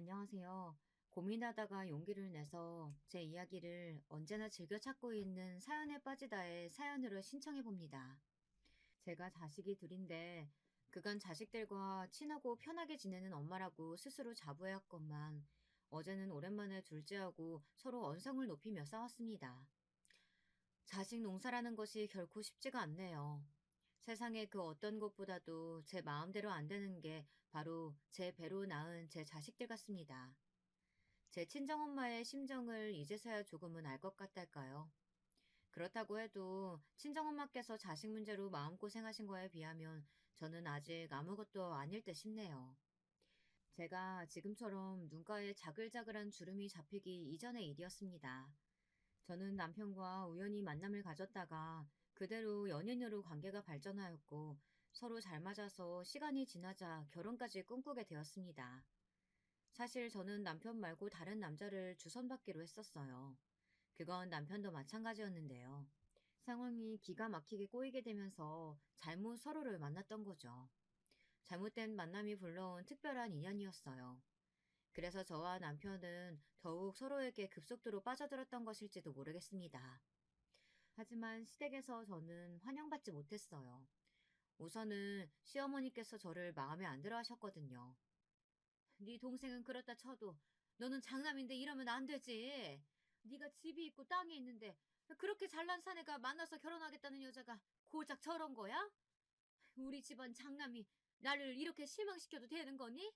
안녕하세요. 고민하다가 용기를 내서 제 이야기를 언제나 즐겨 찾고 있는 사연에 빠지다의 사연으로 신청해 봅니다. 제가 자식이 둘인데 그간 자식들과 친하고 편하게 지내는 엄마라고 스스로 자부해왔건만 어제는 오랜만에 둘째하고 서로 언성을 높이며 싸웠습니다. 자식 농사라는 것이 결코 쉽지가 않네요. 세상에 그 어떤 것보다도 제 마음대로 안 되는 게 바로 제 배로 낳은 제 자식들 같습니다. 제 친정엄마의 심정을 이제서야 조금은 알 것 같달까요? 그렇다고 해도 친정엄마께서 자식 문제로 마음고생하신 거에 비하면 저는 아직 아무것도 아닐 듯 싶네요. 제가 지금처럼 눈가에 자글자글한 주름이 잡히기 이전의 일이었습니다. 저는 남편과 우연히 만남을 가졌다가 그대로 연인으로 관계가 발전하였고 서로 잘 맞아서 시간이 지나자 결혼까지 꿈꾸게 되었습니다. 사실 저는 남편 말고 다른 남자를 주선받기로 했었어요. 그건 남편도 마찬가지였는데요. 상황이 기가 막히게 꼬이게 되면서 잘못 서로를 만났던 거죠. 잘못된 만남이 불러온 특별한 인연이었어요. 그래서 저와 남편은 더욱 서로에게 급속도로 빠져들었던 것일지도 모르겠습니다. 하지만 시댁에서 저는 환영받지 못했어요. 우선은 시어머니께서 저를 마음에 안 들어 하셨거든요. 네 동생은 그렇다 쳐도 너는 장남인데 이러면 안 되지. 네가 집이 있고 땅이 있는데 그렇게 잘난 사내가 만나서 결혼하겠다는 여자가 고작 저런 거야? 우리 집안 장남이 나를 이렇게 실망시켜도 되는 거니?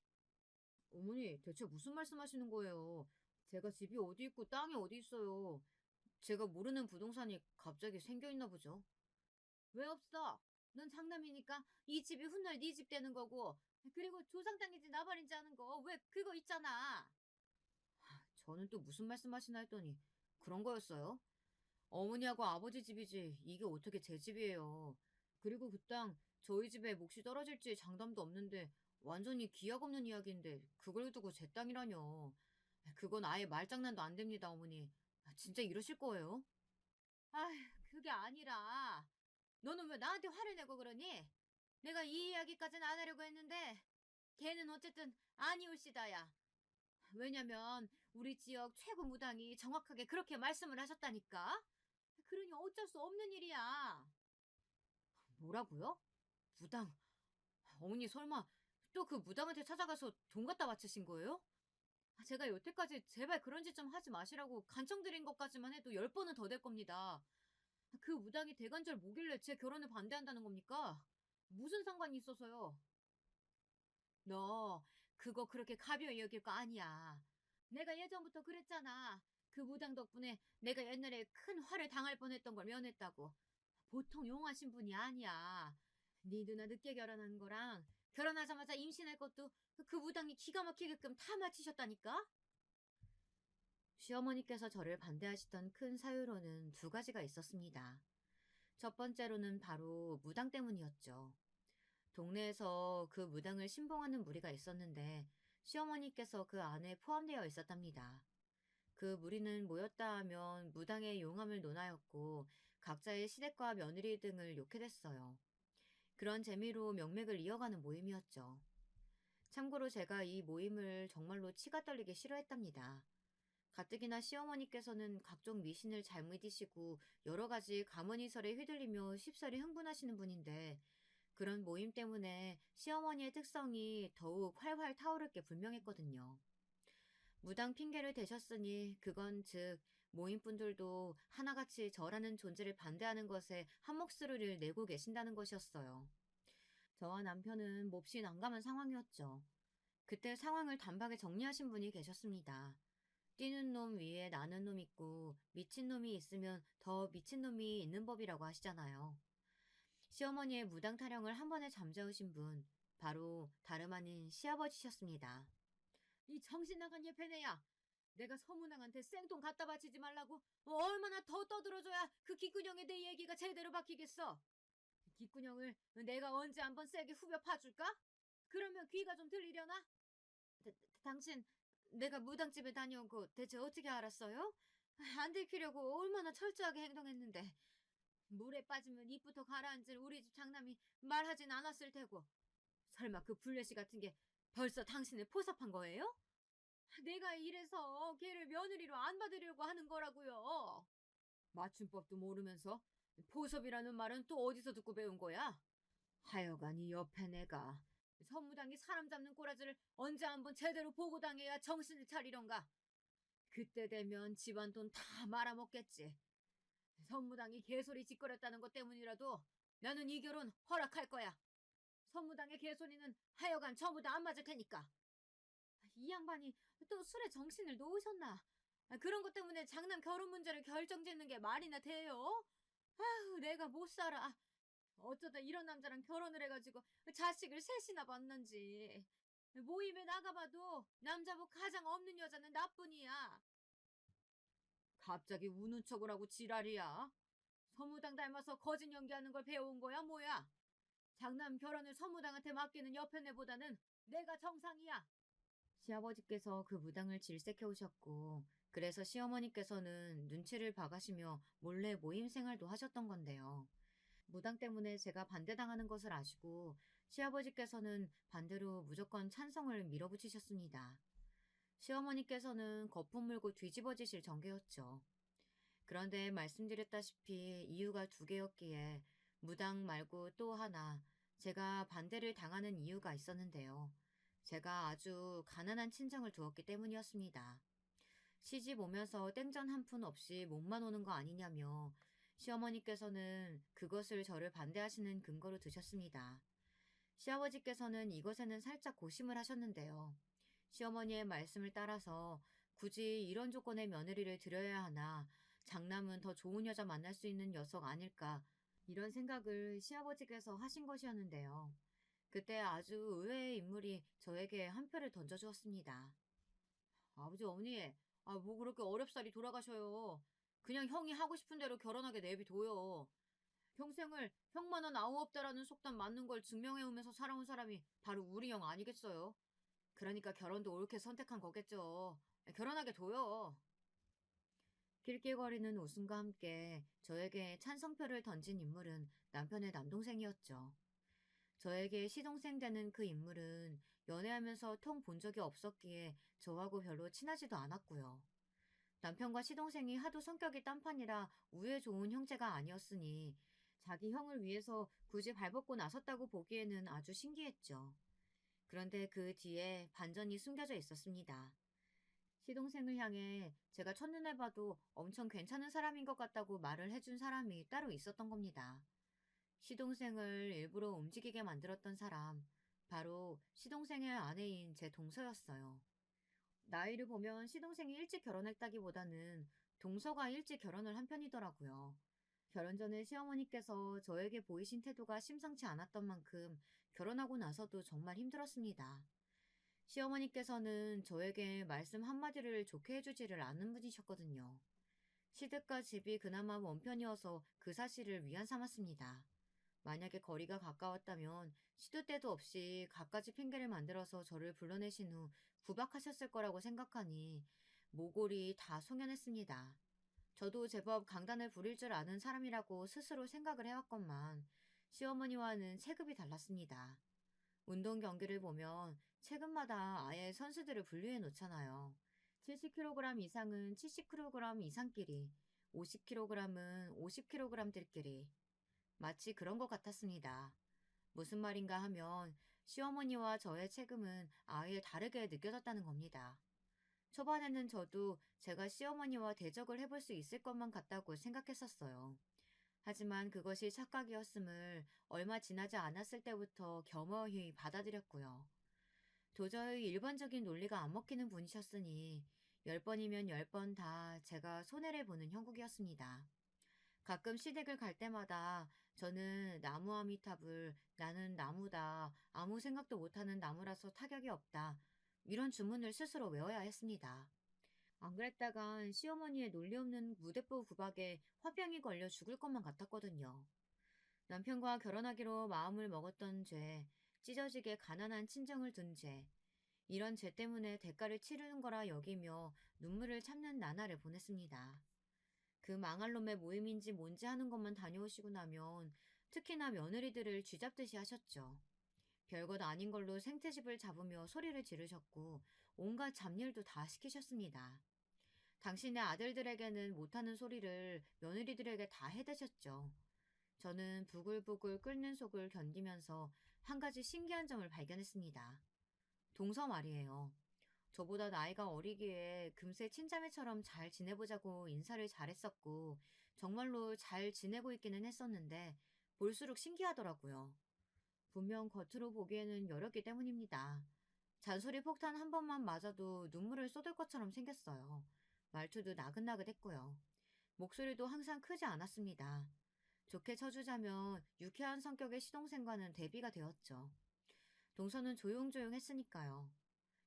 어머니, 대체 무슨 말씀하시는 거예요? 제가 집이 어디 있고 땅이 어디 있어요. 제가 모르는 부동산이 갑자기 생겨 있나 보죠. 왜 없어? 넌 장남이니까 이 집이 훗날 네 집 되는 거고, 그리고 조상 땅인지 나발인지 하는 거 왜 그거 있잖아. 저는 또 무슨 말씀하시나 했더니 그런 거였어요. 어머니하고 아버지 집이지 이게 어떻게 제 집이에요. 그리고 그 땅 저희 집에 몫이 떨어질지 장담도 없는데 완전히 기약 없는 이야기인데 그걸 두고 제 땅이라뇨. 그건 아예 말장난도 안 됩니다, 어머니. 진짜 이러실 거예요? 아휴, 그게 아니라 너는 왜 나한테 화를 내고 그러니? 내가 이 이야기까지는 안 하려고 했는데 걔는 어쨌든 아니올시다야. 왜냐면 우리 지역 최고 무당이 정확하게 그렇게 말씀을 하셨다니까. 그러니 어쩔 수 없는 일이야. 뭐라고요? 무당. 어머니 설마 또 그 무당한테 찾아가서 돈 갖다 바치신 거예요? 제가 여태까지 제발 그런 짓 좀 하지 마시라고 간청드린 것까지만 해도 10번은 더 될 겁니다. 그 무당이 대관절 뭐길래 제 결혼을 반대한다는 겁니까? 무슨 상관이 있어서요? 너 그거 그렇게 가벼이 여길 거 아니야. 내가 예전부터 그랬잖아. 그 무당 덕분에 내가 옛날에 큰 화를 당할 뻔했던 걸 면했다고. 보통 용하신 분이 아니야. 네 누나 늦게 결혼한 거랑 결혼하자마자 임신할 것도 그 무당이 기가 막히게끔 다 맞히셨다니까? 시어머니께서 저를 반대하시던 큰 사유로는 두 가지가 있었습니다. 첫 번째로는 바로 무당 때문이었죠. 동네에서 그 무당을 신봉하는 무리가 있었는데 시어머니께서 그 안에 포함되어 있었답니다. 그 무리는 모였다 하면 무당의 용함을 논하였고 각자의 시댁과 며느리 등을 욕해 댔어요. 그런 재미로 명맥을 이어가는 모임이었죠. 참고로 제가 이 모임을 정말로 치가 떨리게 싫어했답니다. 가뜩이나 시어머니께서는 각종 미신을 잘 믿으시고 여러 가지 가문이설에 휘둘리며 쉽사리 흥분하시는 분인데 그런 모임 때문에 시어머니의 특성이 더욱 활활 타오를 게 분명했거든요. 무당 핑계를 대셨으니 그건 즉 모임분들도 하나같이 저라는 존재를 반대하는 것에 한몫을 내고 계신다는 것이었어요. 저와 남편은 몹시 난감한 상황이었죠. 그때 상황을 단박에 정리하신 분이 계셨습니다. 뛰는 놈 위에 나는 놈 있고 미친 놈이 있으면 더 미친 놈이 있는 법이라고 하시잖아요. 시어머니의 무당 타령을 한 번에 잠재우신 분, 바로 다름 아닌 시아버지셨습니다. 이 정신 나간 예패네야. 내가 서문왕한테 생돈 갖다 바치지 말라고 얼마나 더 떠들어줘야 그 귓구녕에 내 얘기가 제대로 박히겠어. 귓구녕을 내가 언제 한번 세게 후벼 파줄까? 그러면 귀가 좀 들리려나? 당신 내가 무당집에 다녀온 거 대체 어떻게 알았어요? 안 들키려고 얼마나 철저하게 행동했는데 물에 빠지면 입부터 가라앉을 우리 집 장남이 말하진 않았을 테고 설마 그 불려시 같은 게 벌써 당신을 포섭한 거예요? 내가 이래서 걔를 며느리로 안 받으려고 하는 거라고요. 맞춤법도 모르면서 포섭이라는 말은 또 어디서 듣고 배운 거야? 하여간 이 옆에 내가 선무당이 사람 잡는 꼬라지를 언제 한번 제대로 보고 당해야 정신을 차리련가. 그때 되면 집안 돈 다 말아먹겠지. 선무당이 개소리 짓거렸다는 것 때문이라도 나는 이 결혼 허락할 거야. 선무당의 개소리는 하여간 전부 다 안 맞을 테니까. 이 양반이 또 술에 정신을 놓으셨나? 그런 것 때문에 장남 결혼 문제를 결정짓는 게 말이나 돼요? 아휴, 내가 못 살아. 어쩌다 이런 남자랑 결혼을 해가지고 자식을 셋이나 봤는지. 모임에 나가봐도 남자복 가장 없는 여자는 나뿐이야. 갑자기 우는 척을 하고 지랄이야. 서무당 닮아서 거짓 연기하는 걸 배워온 거야 뭐야? 장남 결혼을 서무당한테 맡기는 여편네보다는 내가 정상이야. 시아버지께서 그 무당을 질색해 오셨고, 그래서 시어머니께서는 눈치를 봐가시며 몰래 모임 생활도 하셨던 건데요. 무당 때문에 제가 반대당하는 것을 아시고 시아버지께서는 반대로 무조건 찬성을 밀어붙이셨습니다. 시어머니께서는 거품 물고 뒤집어지실 전개였죠. 그런데 말씀드렸다시피 이유가 두 개였기에 무당 말고 또 하나 제가 반대를 당하는 이유가 있었는데요. 제가 아주 가난한 친정을 두었기 때문이었습니다. 시집 오면서 땡전 한 푼 없이 몸만 오는 거 아니냐며 시어머니께서는 그것을 저를 반대하시는 근거로 드셨습니다. 시아버지께서는 이것에는 살짝 고심을 하셨는데요. 시어머니의 말씀을 따라서 굳이 이런 조건의 며느리를 들여야 하나, 장남은 더 좋은 여자 만날 수 있는 녀석 아닐까, 이런 생각을 시아버지께서 하신 것이었는데요. 그때 아주 의외의 인물이 저에게 한 표를 던져주었습니다. 아버지, 어머니, 뭐 그렇게 어렵사리 돌아가셔요. 그냥 형이 하고 싶은 대로 결혼하게 내비둬요. 평생을 형만은 아무 없다라는 속담 맞는 걸 증명해오면서 살아온 사람이 바로 우리 형 아니겠어요? 그러니까 결혼도 옳게 선택한 거겠죠. 결혼하게 둬요. 낄낄거리는 웃음과 함께 저에게 찬성표를 던진 인물은 남편의 남동생이었죠. 저에게 시동생 되는 그 인물은 연애하면서 통 본 적이 없었기에 저하고 별로 친하지도 않았고요. 남편과 시동생이 하도 성격이 딴판이라 우애 좋은 형제가 아니었으니 자기 형을 위해서 굳이 발벗고 나섰다고 보기에는 아주 신기했죠. 그런데 그 뒤에 반전이 숨겨져 있었습니다. 시동생을 향해 제가 첫눈에 봐도 엄청 괜찮은 사람인 것 같다고 말을 해준 사람이 따로 있었던 겁니다. 시동생을 일부러 움직이게 만들었던 사람, 바로 시동생의 아내인 제 동서였어요. 나이를 보면 시동생이 일찍 결혼했다기보다는 동서가 일찍 결혼을 한 편이더라고요. 결혼 전에 시어머니께서 저에게 보이신 태도가 심상치 않았던 만큼 결혼하고 나서도 정말 힘들었습니다. 시어머니께서는 저에게 말씀 한마디를 좋게 해주지를 않는 분이셨거든요. 시댁과 집이 그나마 먼 편이어서 그 사실을 위안 삼았습니다. 만약에 거리가 가까웠다면 시도 때도 없이 갖가지 핑계를 만들어서 저를 불러내신 후 구박하셨을 거라고 생각하니 모골이 다 송연했습니다. 저도 제법 강단을 부릴 줄 아는 사람이라고 스스로 생각을 해왔건만 시어머니와는 체급이 달랐습니다. 운동 경기를 보면 체급마다 아예 선수들을 분류해 놓잖아요. 70kg 이상은 70kg 이상끼리, 50kg은 50kg들끼리. 마치 그런 것 같았습니다. 무슨 말인가 하면 시어머니와 저의 체급은 아예 다르게 느껴졌다는 겁니다. 초반에는 저도 제가 시어머니와 대적을 해볼 수 있을 것만 같다고 생각했었어요. 하지만 그것이 착각이었음을 얼마 지나지 않았을 때부터 겸허히 받아들였고요. 도저히 일반적인 논리가 안 먹히는 분이셨으니 10번이면 10번 다 제가 손해를 보는 형국이었습니다. 가끔 시댁을 갈 때마다 저는 나무 아미탑을 나는 나무다. 아무 생각도 못하는 나무라서 타격이 없다. 이런 주문을 스스로 외워야 했습니다. 안 그랬다간 시어머니의 논리 없는 무대뽀 구박에 화병이 걸려 죽을 것만 같았거든요. 남편과 결혼하기로 마음을 먹었던 죄, 찢어지게 가난한 친정을 둔 죄, 이런 죄 때문에 대가를 치르는 거라 여기며 눈물을 참는 나날을 보냈습니다. 그 망할 놈의 모임인지 뭔지 하는 것만 다녀오시고 나면 특히나 며느리들을 쥐잡듯이 하셨죠. 별것 아닌 걸로 생트집을 잡으며 소리를 지르셨고 온갖 잡일도 다 시키셨습니다. 당신의 아들들에게는 못하는 소리를 며느리들에게 다 해대셨죠. 저는 부글부글 끓는 속을 견디면서 한 가지 신기한 점을 발견했습니다. 동서 말이에요. 저보다 나이가 어리기에 금세 친자매처럼 잘 지내보자고 인사를 잘했었고 정말로 잘 지내고 있기는 했었는데 볼수록 신기하더라고요. 분명 겉으로 보기에는 여렸기 때문입니다. 잔소리 폭탄 한 번만 맞아도 눈물을 쏟을 것처럼 생겼어요. 말투도 나긋나긋했고요. 목소리도 항상 크지 않았습니다. 좋게 쳐주자면 유쾌한 성격의 시동생과는 대비가 되었죠. 동서는 조용조용했으니까요.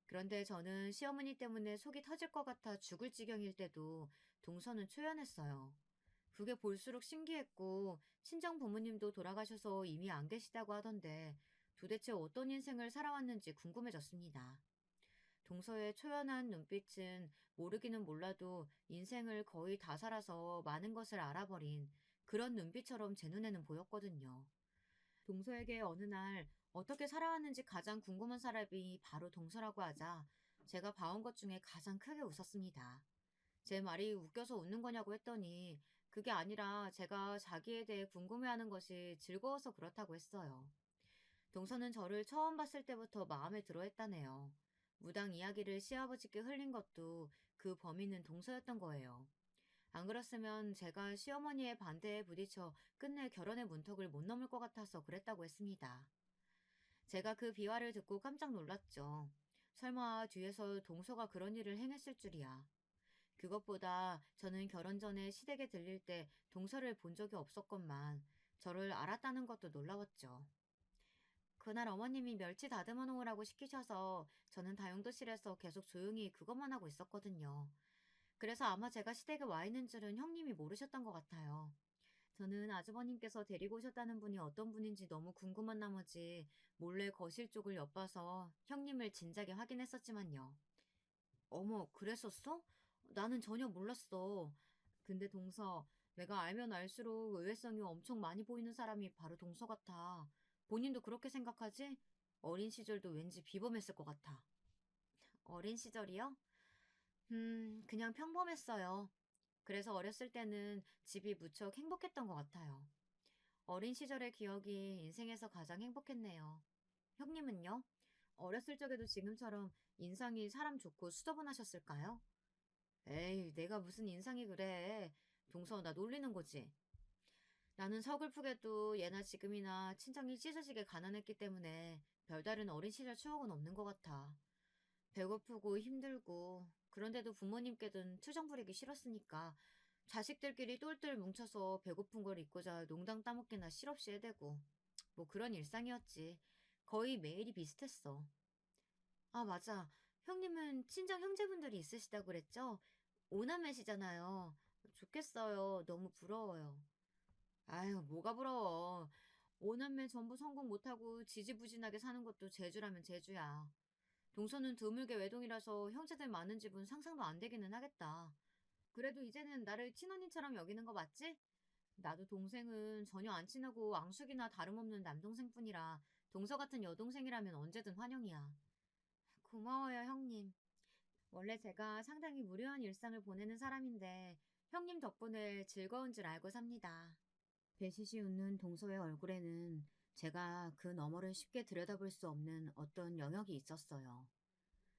그런데 저는 시어머니 때문에 속이 터질 것 같아 죽을 지경일 때도 동서는 초연했어요. 그게 볼수록 신기했고 친정 부모님도 돌아가셔서 이미 안 계시다고 하던데 도대체 어떤 인생을 살아왔는지 궁금해졌습니다. 동서의 초연한 눈빛은 모르기는 몰라도 인생을 거의 다 살아서 많은 것을 알아버린 그런 눈빛처럼 제 눈에는 보였거든요. 동서에게 어느 날 어떻게 살아왔는지 가장 궁금한 사람이 바로 동서라고 하자 제가 봐온 것 중에 가장 크게 웃었습니다. 제 말이 웃겨서 웃는 거냐고 했더니 그게 아니라 제가 자기에 대해 궁금해하는 것이 즐거워서 그렇다고 했어요. 동서는 저를 처음 봤을 때부터 마음에 들어 했다네요. 무당 이야기를 시아버지께 흘린 것도 그 범인은 동서였던 거예요. 안 그랬으면 제가 시어머니의 반대에 부딪혀 끝내 결혼의 문턱을 못 넘을 것 같아서 그랬다고 했습니다. 제가 그 비화를 듣고 깜짝 놀랐죠. 설마 뒤에서 동서가 그런 일을 행했을 줄이야. 그것보다 저는 결혼 전에 시댁에 들릴 때 동서를 본 적이 없었건만 저를 알았다는 것도 놀라웠죠. 그날 어머님이 멸치 다듬어 놓으라고 시키셔서 저는 다용도실에서 계속 조용히 그것만 하고 있었거든요. 그래서 아마 제가 시댁에 와 있는 줄은 형님이 모르셨던 것 같아요. 저는 아주버님께서 데리고 오셨다는 분이 어떤 분인지 너무 궁금한 나머지 몰래 거실 쪽을 엿봐서 형님을 진작에 확인했었지만요. 어머, 그랬었어? 나는 전혀 몰랐어. 근데 동서, 내가 알면 알수록 의외성이 엄청 많이 보이는 사람이 바로 동서 같아. 본인도 그렇게 생각하지? 어린 시절도 왠지 비범했을 것 같아. 어린 시절이요? 그냥 평범했어요. 그래서 어렸을 때는 집이 무척 행복했던 것 같아요. 어린 시절의 기억이 인생에서 가장 행복했네요. 형님은요? 어렸을 적에도 지금처럼 인상이 사람 좋고 수더분하셨을까요? 에이, 내가 무슨 인상이 그래. 동서, 나 놀리는 거지. 나는 서글프게도 예나 지금이나 친정이 찢어지게 가난했기 때문에 별다른 어린 시절 추억은 없는 것 같아. 배고프고 힘들고, 그런데도 부모님께든 투정 부리기 싫었으니까 자식들끼리 똘똘 뭉쳐서 배고픈 걸 잊고자 농당 따먹기나 실없이 해대고, 뭐 그런 일상이었지. 거의 매일이 비슷했어. 아, 맞아. 형님은 친정 형제분들이 있으시다고 그랬죠? 오남매시잖아요. 좋겠어요. 너무 부러워요. 아유, 뭐가 부러워. 오남매 전부 성공 못하고 지지부진하게 사는 것도 제주라면 제주야. 동서는 드물게 외동이라서 형제들 많은 집은 상상도 안 되기는 하겠다. 그래도 이제는 나를 친언니처럼 여기는 거 맞지? 나도 동생은 전혀 안 친하고 앙숙이나 다름없는 남동생뿐이라 동서 같은 여동생이라면 언제든 환영이야. 고마워요, 형님. 원래 제가 상당히 무료한 일상을 보내는 사람인데 형님 덕분에 즐거운 줄 알고 삽니다. 배시시 웃는 동서의 얼굴에는 제가 그 너머를 쉽게 들여다볼 수 없는 어떤 영역이 있었어요.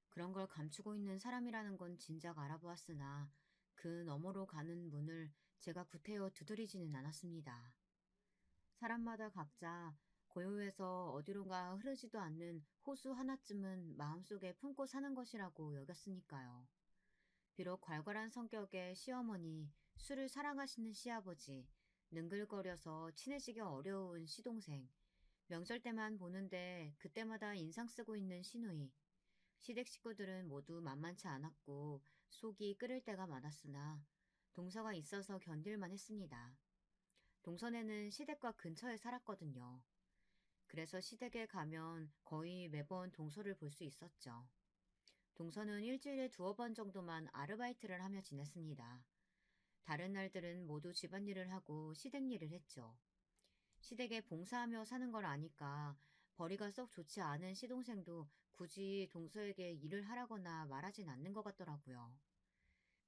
그런 걸 감추고 있는 사람이라는 건 진작 알아보았으나 그 너머로 가는 문을 제가 구태여 두드리지는 않았습니다. 사람마다 각자 고요해서 어디론가 흐르지도 않는 호수 하나쯤은 마음속에 품고 사는 것이라고 여겼으니까요. 비록 괄괄한 성격의 시어머니, 술을 사랑하시는 시아버지, 능글거려서 친해지기 어려운 시동생, 명절 때만 보는데 그때마다 인상 쓰고 있는 시누이, 시댁 식구들은 모두 만만치 않았고 속이 끓을 때가 많았으나 동서가 있어서 견딜만 했습니다. 동선에는 시댁과 근처에 살았거든요. 그래서 시댁에 가면 거의 매번 동서를 볼 수 있었죠. 동서는 일주일에 두어 번 정도만 아르바이트를 하며 지냈습니다. 다른 날들은 모두 집안일을 하고 시댁 일을 했죠. 시댁에 봉사하며 사는 걸 아니까 벌이가 썩 좋지 않은 시동생도 굳이 동서에게 일을 하라거나 말하진 않는 것 같더라고요.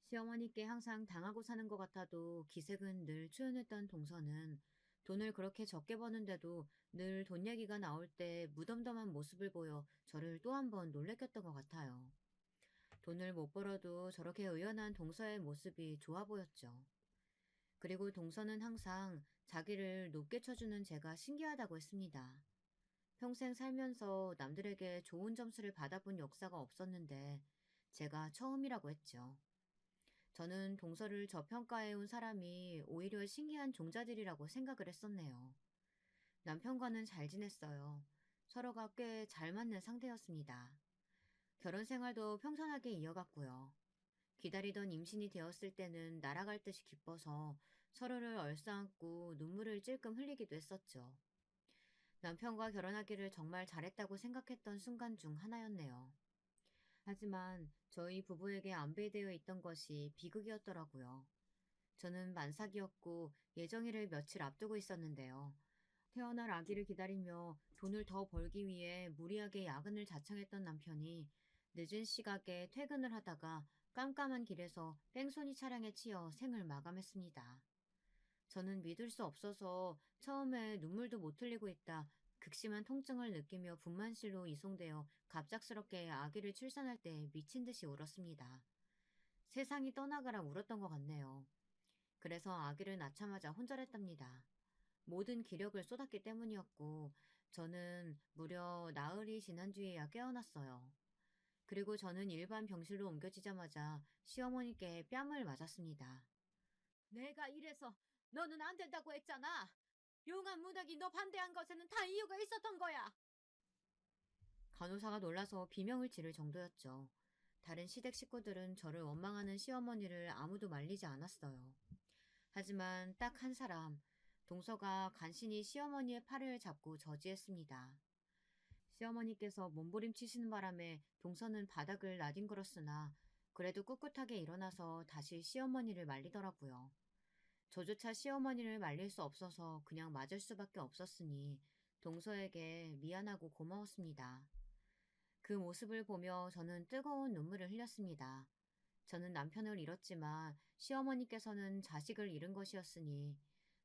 시어머니께 항상 당하고 사는 것 같아도 기색은 늘 초연했던 동서는 돈을 그렇게 적게 버는데도 늘 돈 얘기가 나올 때 무덤덤한 모습을 보여 저를 또 한 번 놀래켰던 것 같아요. 돈을 못 벌어도 저렇게 의연한 동서의 모습이 좋아 보였죠. 그리고 동서는 항상 자기를 높게 쳐주는 제가 신기하다고 했습니다. 평생 살면서 남들에게 좋은 점수를 받아본 역사가 없었는데 제가 처음이라고 했죠. 저는 동서를 저평가해온 사람이 오히려 신기한 종자들이라고 생각을 했었네요. 남편과는 잘 지냈어요. 서로가 꽤 잘 맞는 상태였습니다. 결혼 생활도 평탄하게 이어갔고요. 기다리던 임신이 되었을 때는 날아갈 듯이 기뻐서 서로를 얼싸안고 눈물을 찔끔 흘리기도 했었죠. 남편과 결혼하기를 정말 잘했다고 생각했던 순간 중 하나였네요. 하지만 저희 부부에게 안배되어 있던 것이 비극이었더라고요. 저는 만삭이었고 예정일을 며칠 앞두고 있었는데요. 태어날 아기를 기다리며 돈을 더 벌기 위해 무리하게 야근을 자청했던 남편이 늦은 시각에 퇴근을 하다가 깜깜한 길에서 뺑소니 차량에 치여 생을 마감했습니다. 저는 믿을 수 없어서 처음에 눈물도 못 흘리고 있다 극심한 통증을 느끼며 분만실로 이송되어 갑작스럽게 아기를 출산할 때 미친 듯이 울었습니다. 세상이 떠나가라 울었던 것 같네요. 그래서 아기를 낳자마자 혼절했답니다. 모든 기력을 쏟았기 때문이었고 저는 무려 나흘이 지난 뒤에야 깨어났어요. 그리고 저는 일반 병실로 옮겨지자마자 시어머니께 뺨을 맞았습니다. 내가 이래서 너는 안 된다고 했잖아. 용한 문학이 너 반대한 것에는 다 이유가 있었던 거야. 간호사가 놀라서 비명을 지를 정도였죠. 다른 시댁 식구들은 저를 원망하는 시어머니를 아무도 말리지 않았어요. 하지만 딱 한 사람, 동서가 간신히 시어머니의 팔을 잡고 저지했습니다. 시어머니께서 몸부림치시는 바람에 동서는 바닥을 나뒹굴었으나 그래도 꿋꿋하게 일어나서 다시 시어머니를 말리더라고요. 저조차 시어머니를 말릴 수 없어서 그냥 맞을 수밖에 없었으니 동서에게 미안하고 고마웠습니다. 그 모습을 보며 저는 뜨거운 눈물을 흘렸습니다. 저는 남편을 잃었지만 시어머니께서는 자식을 잃은 것이었으니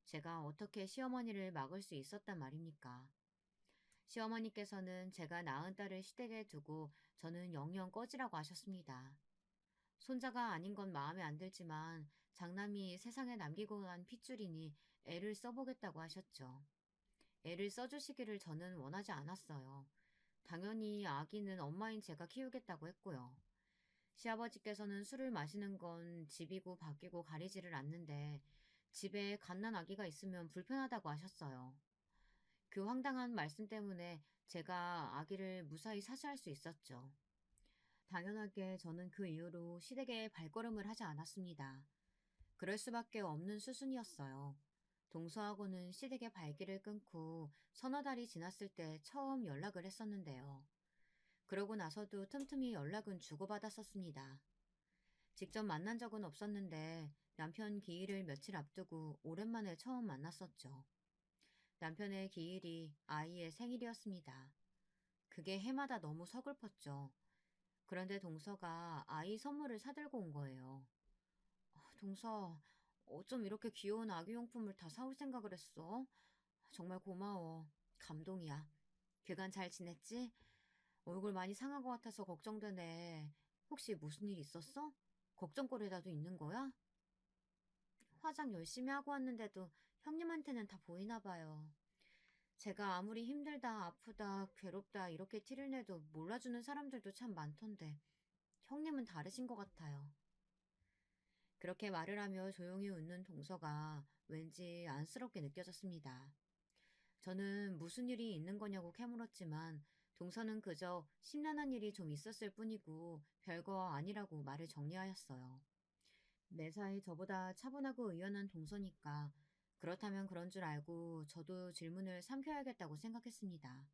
제가 어떻게 시어머니를 막을 수 있었단 말입니까? 시어머니께서는 제가 낳은 딸을 시댁에 두고 저는 영영 꺼지라고 하셨습니다. 손자가 아닌 건 마음에 안 들지만 장남이 세상에 남기고 간 핏줄이니 애를 써보겠다고 하셨죠. 애를 써주시기를 저는 원하지 않았어요. 당연히 아기는 엄마인 제가 키우겠다고 했고요. 시아버지께서는 술을 마시는 건 집이고 밖이고 가리지를 않는데 집에 갓난 아기가 있으면 불편하다고 하셨어요. 그 황당한 말씀 때문에 제가 아기를 무사히 사수할 수 있었죠. 당연하게 저는 그 이후로 시댁에 발걸음을 하지 않았습니다. 그럴 수밖에 없는 수순이었어요. 동서하고는 시댁의 발길을 끊고 서너 달이 지났을 때 처음 연락을 했었는데요. 그러고 나서도 틈틈이 연락은 주고받았었습니다. 직접 만난 적은 없었는데 남편 기일을 며칠 앞두고 오랜만에 처음 만났었죠. 남편의 기일이 아이의 생일이었습니다. 그게 해마다 너무 서글펐죠. 그런데 동서가 아이 선물을 사들고 온 거예요. 동서, 어쩜 이렇게 귀여운 아기용품을 다 사올 생각을 했어? 정말 고마워. 감동이야. 그간 잘 지냈지? 얼굴 많이 상한 것 같아서 걱정되네. 혹시 무슨 일 있었어? 걱정거리라도 있는 거야? 화장 열심히 하고 왔는데도 형님한테는 다 보이나 봐요. 제가 아무리 힘들다, 아프다, 괴롭다 이렇게 티를 내도 몰라주는 사람들도 참 많던데 형님은 다르신 것 같아요. 그렇게 말을 하며 조용히 웃는 동서가 왠지 안쓰럽게 느껴졌습니다. 저는 무슨 일이 있는 거냐고 캐물었지만 동서는 그저 심란한 일이 좀 있었을 뿐이고 별거 아니라고 말을 정리하였어요. 매사에 저보다 차분하고 의연한 동서니까 그렇다면 그런 줄 알고 저도 질문을 삼켜야겠다고 생각했습니다.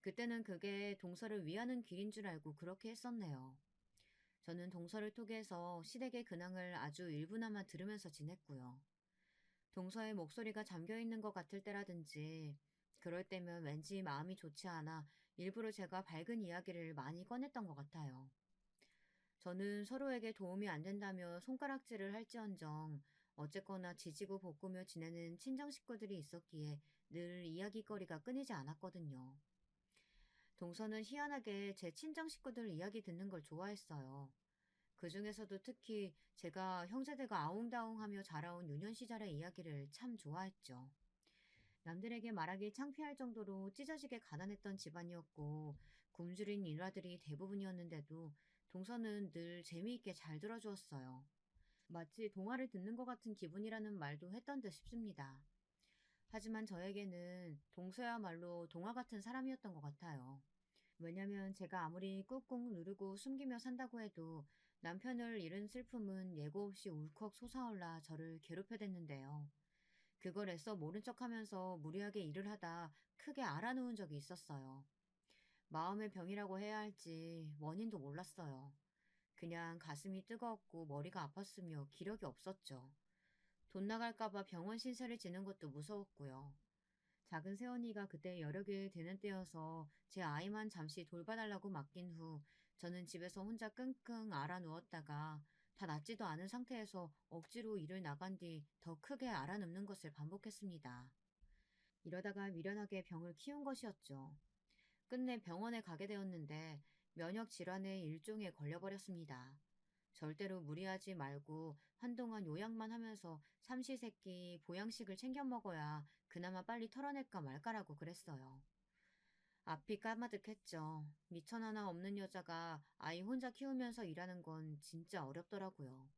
그때는 그게 동서를 위하는 길인 줄 알고 그렇게 했었네요. 저는 동서를 통해서 시댁의 근황을 아주 일부나마 들으면서 지냈고요. 동서의 목소리가 잠겨있는 것 같을 때라든지 그럴 때면 왠지 마음이 좋지 않아 일부러 제가 밝은 이야기를 많이 꺼냈던 것 같아요. 저는 서로에게 도움이 안 된다며 손가락질을 할지언정 어쨌거나 지지고 볶으며 지내는 친정 식구들이 있었기에 늘 이야기거리가 끊이지 않았거든요. 동서는 희한하게 제 친정 식구들 이야기 듣는 걸 좋아했어요. 그 중에서도 특히 제가 형제들과 아웅다웅하며 자라온 유년 시절의 이야기를 참 좋아했죠. 남들에게 말하기 창피할 정도로 찢어지게 가난했던 집안이었고 굶주린 일화들이 대부분이었는데도 동서는 늘 재미있게 잘 들어주었어요. 마치 동화를 듣는 것 같은 기분이라는 말도 했던 듯 싶습니다. 하지만 저에게는 동서야말로 동화 같은 사람이었던 것 같아요. 왜냐면 제가 아무리 꾹꾹 누르고 숨기며 산다고 해도 남편을 잃은 슬픔은 예고 없이 울컥 솟아올라 저를 괴롭혀댔는데요. 그걸 애써 모른 척하면서 무리하게 일을 하다 크게 알아누운 적이 있었어요. 마음의 병이라고 해야 할지 원인도 몰랐어요. 그냥 가슴이 뜨거웠고 머리가 아팠으며 기력이 없었죠. 돈 나갈까봐 병원 신세를 지는 것도 무서웠고요. 작은 새언니가 그때 여력이 되는 때여서 제 아이만 잠시 돌봐달라고 맡긴 후 저는 집에서 혼자 끙끙 앓아 누웠다가 다 낫지도 않은 상태에서 억지로 일을 나간 뒤 더 크게 앓아 눕는 것을 반복했습니다. 이러다가 미련하게 병을 키운 것이었죠. 끝내 병원에 가게 되었는데 면역 질환의 일종에 걸려버렸습니다. 절대로 무리하지 말고 한동안 요양만 하면서 삼시세끼 보양식을 챙겨 먹어야 그나마 빨리 털어낼까 말까라고 그랬어요. 앞이 까마득했죠. 미천 하나 없는 여자가 아이 혼자 키우면서 일하는 건 진짜 어렵더라고요.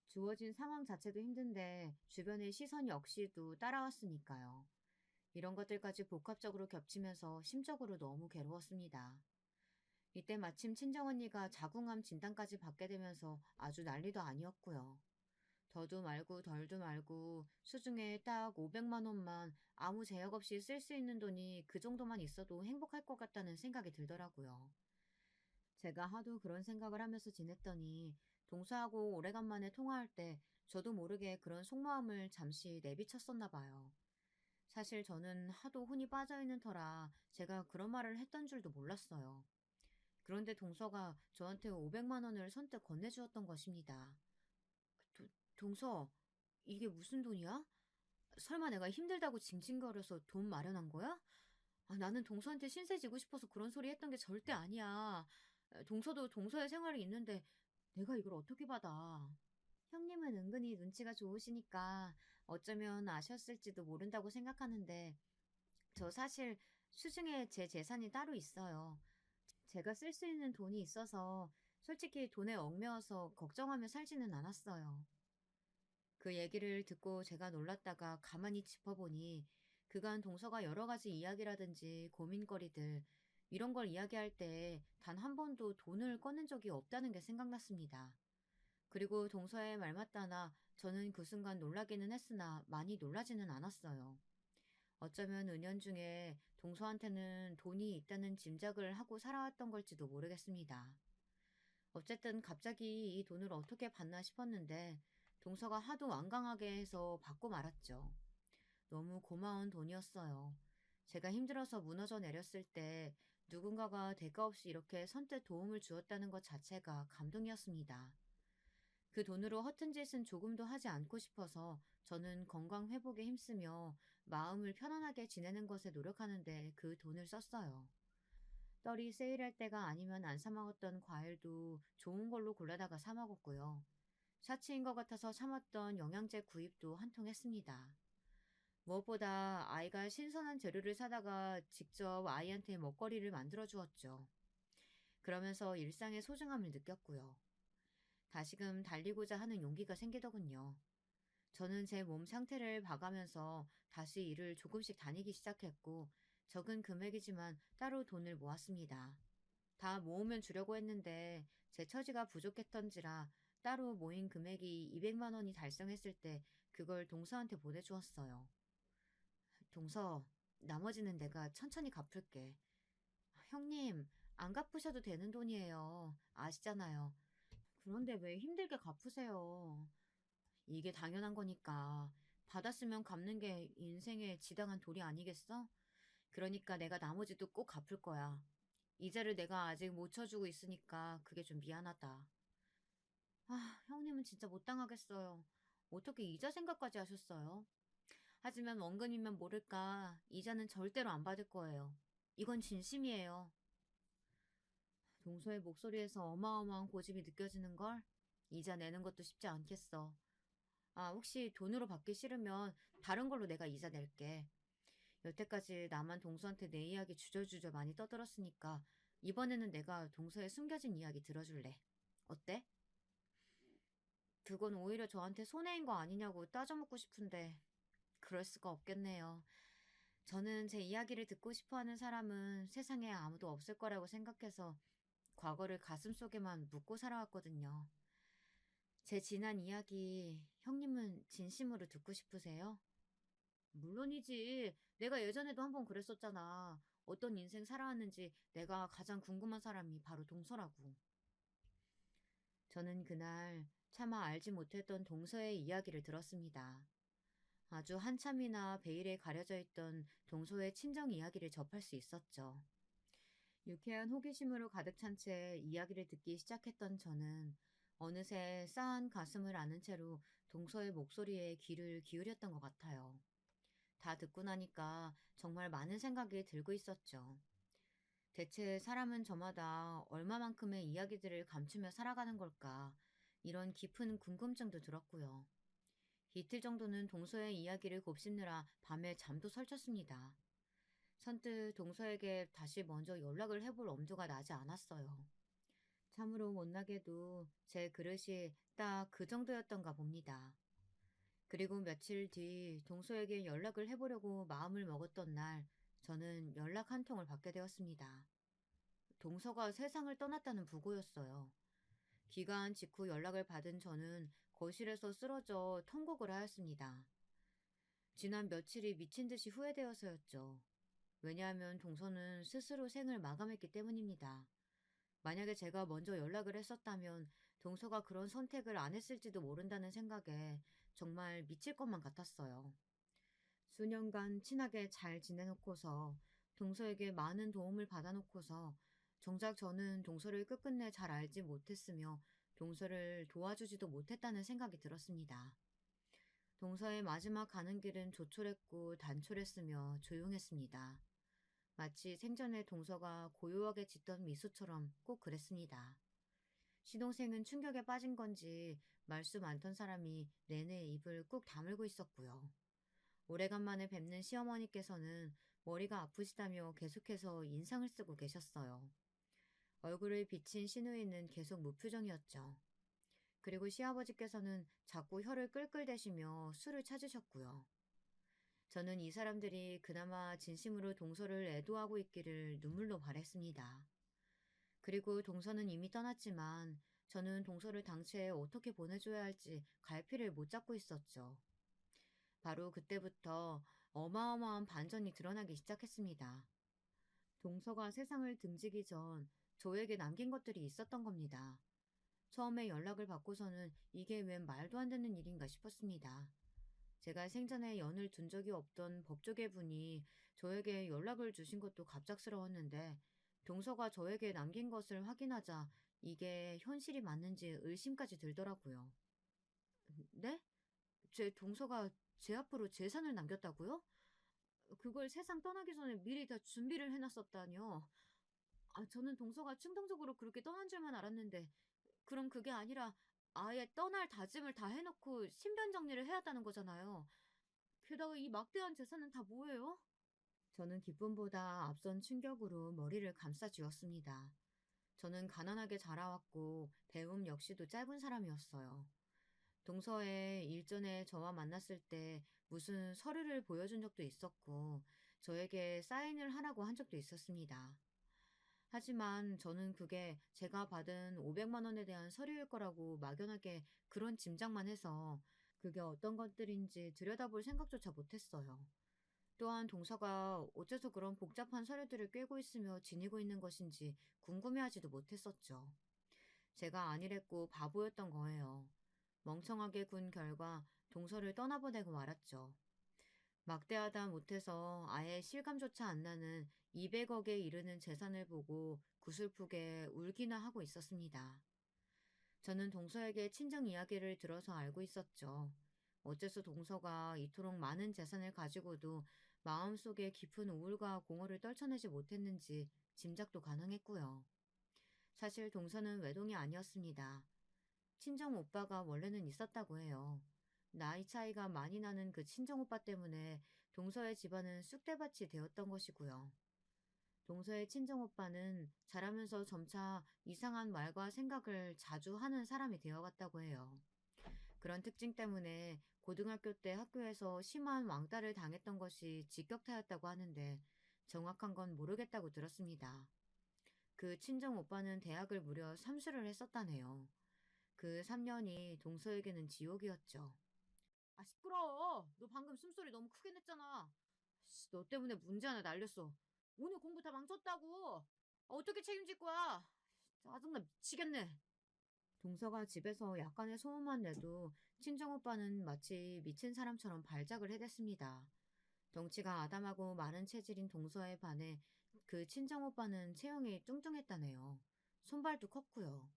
주어진 상황 자체도 힘든데 주변의 시선 역시도 따라왔으니까요. 이런 것들까지 복합적으로 겹치면서 심적으로 너무 괴로웠습니다. 이때 마침 친정언니가 자궁암 진단까지 받게 되면서 아주 난리도 아니었고요. 더도 말고 덜도 말고 수중에 딱 500만 원만 아무 제약 없이 쓸 수 있는 돈이 그 정도만 있어도 행복할 것 같다는 생각이 들더라고요. 제가 하도 그런 생각을 하면서 지냈더니 동서하고 오래간만에 통화할 때 저도 모르게 그런 속마음을 잠시 내비쳤었나 봐요. 사실 저는 하도 혼이 빠져있는 터라 제가 그런 말을 했던 줄도 몰랐어요. 그런데 동서가 저한테 500만 원을 선뜻 건네주었던 것입니다. 도, 동서, 이게 무슨 돈이야? 설마 내가 힘들다고 징징거려서 돈 마련한 거야? 아, 나는 동서한테 신세 지고 싶어서 그런 소리 했던 게 절대 아니야. 동서도 동서의 생활이 있는데 내가 이걸 어떻게 받아? 형님은 은근히 눈치가 좋으시니까 어쩌면 아셨을지도 모른다고 생각하는데 저 사실 수중에 제 재산이 따로 있어요. 제가 쓸 수 있는 돈이 있어서 솔직히 돈에 얽매여서 걱정하며 살지는 않았어요. 그 얘기를 듣고 제가 놀랐다가 가만히 짚어보니 그간 동서가 여러 가지 이야기라든지 고민거리들 이런 걸 이야기할 때 단 한 번도 돈을 꺼낸 적이 없다는 게 생각났습니다. 그리고 동서의 말 맞다나 저는 그 순간 놀라기는 했으나 많이 놀라지는 않았어요. 어쩌면 은연중에 동서한테는 돈이 있다는 짐작을 하고 살아왔던 걸지도 모르겠습니다. 어쨌든 갑자기 이 돈을 어떻게 받나 싶었는데 동서가 하도 완강하게 해서 받고 말았죠. 너무 고마운 돈이었어요. 제가 힘들어서 무너져 내렸을 때 누군가가 대가 없이 이렇게 선뜻 도움을 주었다는 것 자체가 감동이었습니다. 그 돈으로 허튼 짓은 조금도 하지 않고 싶어서 저는 건강 회복에 힘쓰며 마음을 편안하게 지내는 것에 노력하는데 그 돈을 썼어요. 떨이 세일할 때가 아니면 안 사 먹었던 과일도 좋은 걸로 골라다가 사 먹었고요. 사치인 것 같아서 참았던 영양제 구입도 한 통 했습니다. 무엇보다 아이가 신선한 재료를 사다가 직접 아이한테 먹거리를 만들어 주었죠. 그러면서 일상의 소중함을 느꼈고요. 다시금 달리고자 하는 용기가 생기더군요. 저는 제 몸 상태를 봐가면서 다시 일을 조금씩 다니기 시작했고, 적은 금액이지만 따로 돈을 모았습니다. 다 모으면 주려고 했는데 제 처지가 부족했던지라 따로 모인 금액이 200만 원이 달성했을 때 그걸 동서한테 보내주었어요. 동서, 나머지는 내가 천천히 갚을게. 형님, 안 갚으셔도 되는 돈이에요. 아시잖아요. 그런데 왜 힘들게 갚으세요? 이게 당연한 거니까. 받았으면 갚는 게 인생의 지당한 도리 아니겠어? 그러니까 내가 나머지도 꼭 갚을 거야. 이자를 내가 아직 못 쳐주고 있으니까 그게 좀 미안하다. 아, 형님은 진짜 못 당하겠어요. 어떻게 이자 생각까지 하셨어요? 하지만 원금이면 모를까 이자는 절대로 안 받을 거예요. 이건 진심이에요. 동서의 목소리에서 어마어마한 고집이 느껴지는 걸 이자 내는 것도 쉽지 않겠어. 아, 혹시 돈으로 받기 싫으면 다른 걸로 내가 이자 낼게. 여태까지 나만 동서한테 내 이야기 주저주저 많이 떠들었으니까 이번에는 내가 동서의 숨겨진 이야기 들어줄래. 어때? 그건 오히려 저한테 손해인 거 아니냐고 따져묻고 싶은데 그럴 수가 없겠네요. 저는 제 이야기를 듣고 싶어 하는 사람은 세상에 아무도 없을 거라고 생각해서 과거를 가슴속에만 묻고 살아왔거든요. 제 지난 이야기 형님은 진심으로 듣고 싶으세요? 물론이지. 내가 예전에도 한번 그랬었잖아. 어떤 인생 살아왔는지 내가 가장 궁금한 사람이 바로 동서라고. 저는 그날 차마 알지 못했던 동서의 이야기를 들었습니다. 아주 한참이나 베일에 가려져 있던 동서의 친정 이야기를 접할 수 있었죠. 유쾌한 호기심으로 가득 찬 채 이야기를 듣기 시작했던 저는 어느새 싸한 가슴을 아는 채로 동서의 목소리에 귀를 기울였던 것 같아요. 다 듣고 나니까 정말 많은 생각이 들고 있었죠. 대체 사람은 저마다 얼마만큼의 이야기들을 감추며 살아가는 걸까? 이런 깊은 궁금증도 들었고요. 이틀 정도는 동서의 이야기를 곱씹느라 밤에 잠도 설쳤습니다. 선뜻 동서에게 다시 먼저 연락을 해볼 엄두가 나지 않았어요. 참으로 못나게도 제 그릇이 딱 그 정도였던가 봅니다. 그리고 며칠 뒤 동서에게 연락을 해보려고 마음을 먹었던 날, 저는 연락 한 통을 받게 되었습니다. 동서가 세상을 떠났다는 부고였어요. 귀가한 직후 연락을 받은 저는 거실에서 쓰러져 통곡을 하였습니다. 지난 며칠이 미친 듯이 후회되어서였죠. 왜냐하면 동서는 스스로 생을 마감했기 때문입니다. 만약에 제가 먼저 연락을 했었다면 동서가 그런 선택을 안 했을지도 모른다는 생각에 정말 미칠 것만 같았어요. 수년간 친하게 잘 지내놓고서 동서에게 많은 도움을 받아놓고서 정작 저는 동서를 끝끝내 잘 알지 못했으며 동서를 도와주지도 못했다는 생각이 들었습니다. 동서의 마지막 가는 길은 조촐했고 단촐했으며 조용했습니다. 마치 생전에 동서가 고요하게 짓던 미소처럼 꼭 그랬습니다. 시동생은 충격에 빠진 건지 말수 많던 사람이 내내 입을 꾹 다물고 있었고요. 오래간만에 뵙는 시어머니께서는 머리가 아프시다며 계속해서 인상을 쓰고 계셨어요. 얼굴을 비친 시누이는 계속 무표정이었죠. 그리고 시아버지께서는 자꾸 혀를 끌끌대시며 술을 찾으셨고요. 저는 이 사람들이 그나마 진심으로 동서를 애도하고 있기를 눈물로 바랬습니다. 그리고 동서는 이미 떠났지만 저는 동서를 당최 어떻게 보내줘야 할지 갈피를 못 잡고 있었죠. 바로 그때부터 어마어마한 반전이 드러나기 시작했습니다. 동서가 세상을 등지기 전 저에게 남긴 것들이 있었던 겁니다. 처음에 연락을 받고서는 이게 웬 말도 안 되는 일인가 싶었습니다. 제가 생전에 연을 둔 적이 없던 법조계 분이 저에게 연락을 주신 것도 갑작스러웠는데 동서가 저에게 남긴 것을 확인하자 이게 현실이 맞는지 의심까지 들더라고요. 네? 제 동서가 제 앞으로 재산을 남겼다고요? 그걸 세상 떠나기 전에 미리 다 준비를 해놨었다뇨. 아, 저는 동서가 충동적으로 그렇게 떠난 줄만 알았는데 그럼 그게 아니라 아예 떠날 다짐을 다 해놓고 신변 정리를 해왔다는 거잖아요. 게다가 이 막대한 재산은 다 뭐예요? 저는 기쁨보다 앞선 충격으로 머리를 감싸 쥐었습니다. 저는 가난하게 자라왔고 배움 역시도 짧은 사람이었어요. 동서에 일전에 저와 만났을 때 무슨 서류를 보여준 적도 있었고 저에게 사인을 하라고 한 적도 있었습니다. 하지만 저는 그게 제가 받은 500만 원에 대한 서류일 거라고 막연하게 그런 짐작만 해서 그게 어떤 것들인지 들여다볼 생각조차 못했어요. 또한 동서가 어째서 그런 복잡한 서류들을 꿰고 있으며 지니고 있는 것인지 궁금해하지도 못했었죠. 제가 안일했고 바보였던 거예요. 멍청하게 군 결과 동서를 떠나보내고 말았죠. 막대하다 못해서 아예 실감조차 안 나는 200억에 이르는 재산을 보고 구슬프게 울기나 하고 있었습니다. 저는 동서에게 친정 이야기를 들어서 알고 있었죠. 어째서 동서가 이토록 많은 재산을 가지고도 마음속에 깊은 우울과 공허를 떨쳐내지 못했는지 짐작도 가능했고요. 사실 동서는 외동이 아니었습니다. 친정 오빠가 원래는 있었다고 해요. 나이 차이가 많이 나는 그 친정 오빠 때문에 동서의 집안은 쑥대밭이 되었던 것이고요. 동서의 친정 오빠는 자라면서 점차 이상한 말과 생각을 자주 하는 사람이 되어갔다고 해요. 그런 특징 때문에 고등학교 때 학교에서 심한 왕따를 당했던 것이 직격타였다고 하는데 정확한 건 모르겠다고 들었습니다. 그 친정 오빠는 대학을 무려 삼수를 했었다네요. 그 3년이 동서에게는 지옥이었죠. 아, 시끄러워. 너 방금 숨소리 너무 크게 냈잖아. 씨, 너 때문에 문제 하나 날렸어. 오늘 공부 다 망쳤다고. 어떻게 책임질 거야? 짜증나 미치겠네. 동서가 집에서 약간의 소음만 내도 친정오빠는 마치 미친 사람처럼 발작을 해댔습니다. 덩치가 아담하고 마른 체질인 동서에 반해 그 친정오빠는 체형이 뚱뚱했다네요. 손발도 컸고요.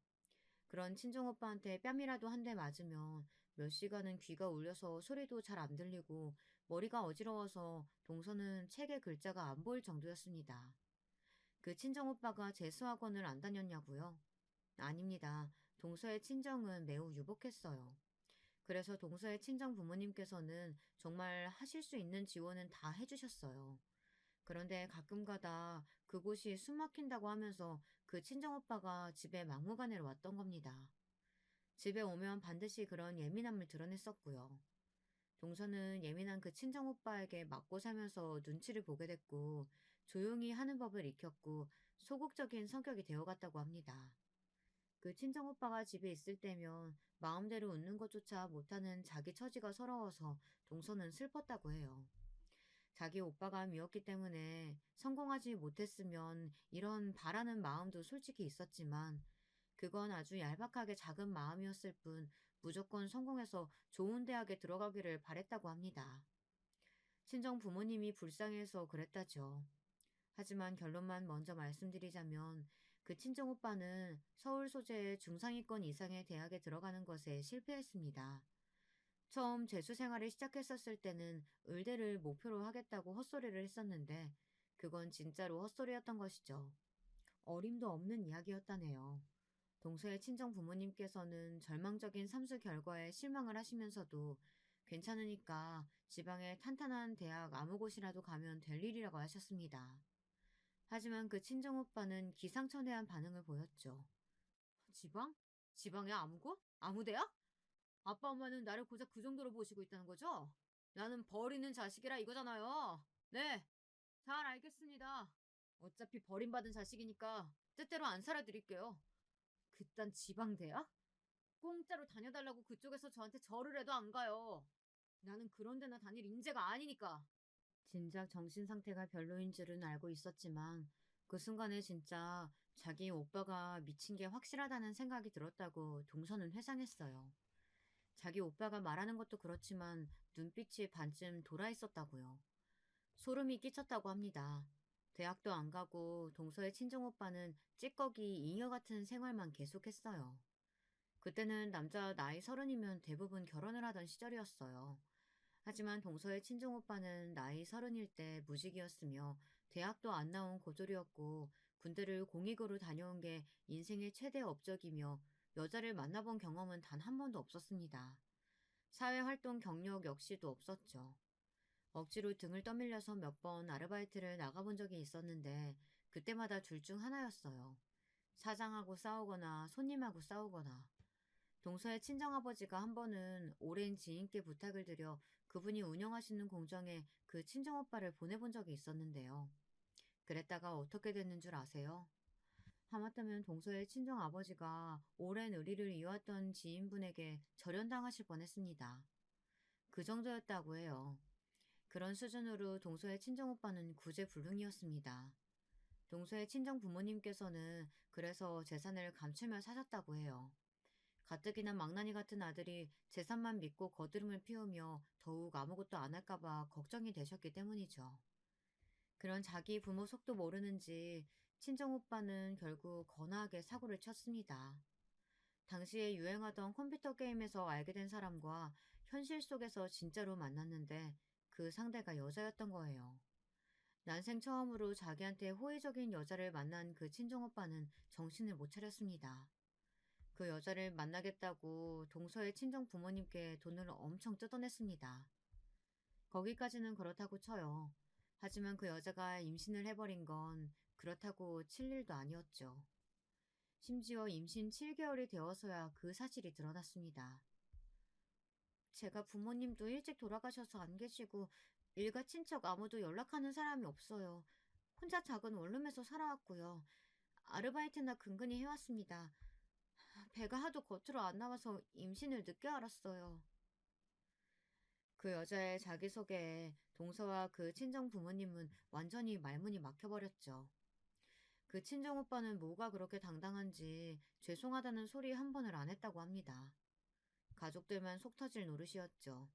그런 친정오빠한테 뺨이라도 한 대 맞으면 몇 시간은 귀가 울려서 소리도 잘 안 들리고 머리가 어지러워서 동서는 책의 글자가 안 보일 정도였습니다. 그 친정오빠가 재수학원을 안 다녔냐고요? 아닙니다. 동서의 친정은 매우 유복했어요. 그래서 동서의 친정 부모님께서는 정말 하실 수 있는 지원은 다 해주셨어요. 그런데 가끔 가다 그곳이 숨 막힌다고 하면서 그 친정오빠가 집에 막무가내로 왔던 겁니다. 집에 오면 반드시 그런 예민함을 드러냈었고요. 동서는 예민한 그 친정오빠에게 맞고 살면서 눈치를 보게 됐고 조용히 하는 법을 익혔고 소극적인 성격이 되어갔다고 합니다. 그 친정오빠가 집에 있을 때면 마음대로 웃는 것조차 못하는 자기 처지가 서러워서 동서는 슬펐다고 해요. 자기 오빠가 미웠기 때문에 성공하지 못했으면 이런 바라는 마음도 솔직히 있었지만 그건 아주 얄팍하게 작은 마음이었을 뿐 무조건 성공해서 좋은 대학에 들어가기를 바랬다고 합니다. 친정 부모님이 불쌍해서 그랬다죠. 하지만 결론만 먼저 말씀드리자면 그 친정 오빠는 서울 소재의 중상위권 이상의 대학에 들어가는 것에 실패했습니다. 처음 재수 생활을 시작했었을 때는 의대를 목표로 하겠다고 헛소리를 했었는데 그건 진짜로 헛소리였던 것이죠. 어림도 없는 이야기였다네요. 동서의 친정 부모님께서는 절망적인 삼수 결과에 실망을 하시면서도 괜찮으니까 지방의 탄탄한 대학 아무 곳이라도 가면 될 일이라고 하셨습니다. 하지만 그 친정오빠는 기상천외한 반응을 보였죠. 지방? 지방에 아무 곳? 아무 대학? 아빠 엄마는 나를 고작 그 정도로 보시고 있다는 거죠? 나는 버리는 자식이라 이거잖아요. 네, 잘 알겠습니다. 어차피 버림받은 자식이니까 뜻대로 안 살아드릴게요. 그딴 지방 대학? 공짜로 다녀달라고 그쪽에서 저한테 절을 해도 안 가요. 나는 그런 데나 다닐 인재가 아니니까. 진작 정신 상태가 별로인 줄은 알고 있었지만 그 순간에 진짜 자기 오빠가 미친 게 확실하다는 생각이 들었다고 동서는 회상했어요. 자기 오빠가 말하는 것도 그렇지만 눈빛이 반쯤 돌아 있었다고요. 소름이 끼쳤다고 합니다. 대학도 안 가고 동서의 친정오빠는 찌꺼기 잉여 같은 생활만 계속했어요. 그때는 남자 나이 30이면 대부분 결혼을 하던 시절이었어요. 하지만 동서의 친정오빠는 나이 30일 때 무직이었으며 대학도 안 나온 고졸이었고 군대를 공익으로 다녀온 게 인생의 최대 업적이며 여자를 만나본 경험은 단 한 번도 없었습니다. 사회활동 경력 역시도 없었죠. 억지로 등을 떠밀려서 몇 번 아르바이트를 나가본 적이 있었는데 그때마다 둘 중 하나였어요. 사장하고 싸우거나 손님하고 싸우거나. 동서의 친정아버지가 한 번은 오랜 지인께 부탁을 드려 그분이 운영하시는 공장에 그 친정오빠를 보내본 적이 있었는데요. 그랬다가 어떻게 됐는 줄 아세요? 하마터면 동서의 친정아버지가 오랜 의리를 이어왔던 지인분에게 절연당하실 뻔했습니다. 그 정도였다고 해요. 그런 수준으로 동서의 친정오빠는 구제불능이었습니다. 동서의 친정 부모님께서는 그래서 재산을 감추며 사셨다고 해요. 가뜩이나 망나니 같은 아들이 재산만 믿고 거드름을 피우며 더욱 아무것도 안 할까봐 걱정이 되셨기 때문이죠. 그런 자기 부모 속도 모르는지 친정오빠는 결국 거나하게 사고를 쳤습니다. 당시에 유행하던 컴퓨터 게임에서 알게 된 사람과 현실 속에서 진짜로 만났는데 그 상대가 여자였던 거예요. 난생 처음으로 자기한테 호의적인 여자를 만난 그 친정오빠는 정신을 못 차렸습니다. 그 여자를 만나겠다고 동서의 친정 부모님께 돈을 엄청 뜯어냈습니다. 거기까지는 그렇다고 쳐요. 하지만 그 여자가 임신을 해버린 건 그렇다고 칠 일도 아니었죠. 심지어 임신 7개월이 되어서야 그 사실이 드러났습니다. 제가 부모님도 일찍 돌아가셔서 안 계시고 일가 친척 아무도 연락하는 사람이 없어요. 혼자 작은 원룸에서 살아왔고요. 아르바이트나 근근히 해왔습니다. 배가 하도 겉으로 안 나와서 임신을 늦게 알았어요. 그 여자의 자기소개에 동서와 그 친정 부모님은 완전히 말문이 막혀버렸죠. 그 친정 오빠는 뭐가 그렇게 당당한지 죄송하다는 소리 한 번을 안 했다고 합니다. 가족들만 속 터질 노릇이었죠.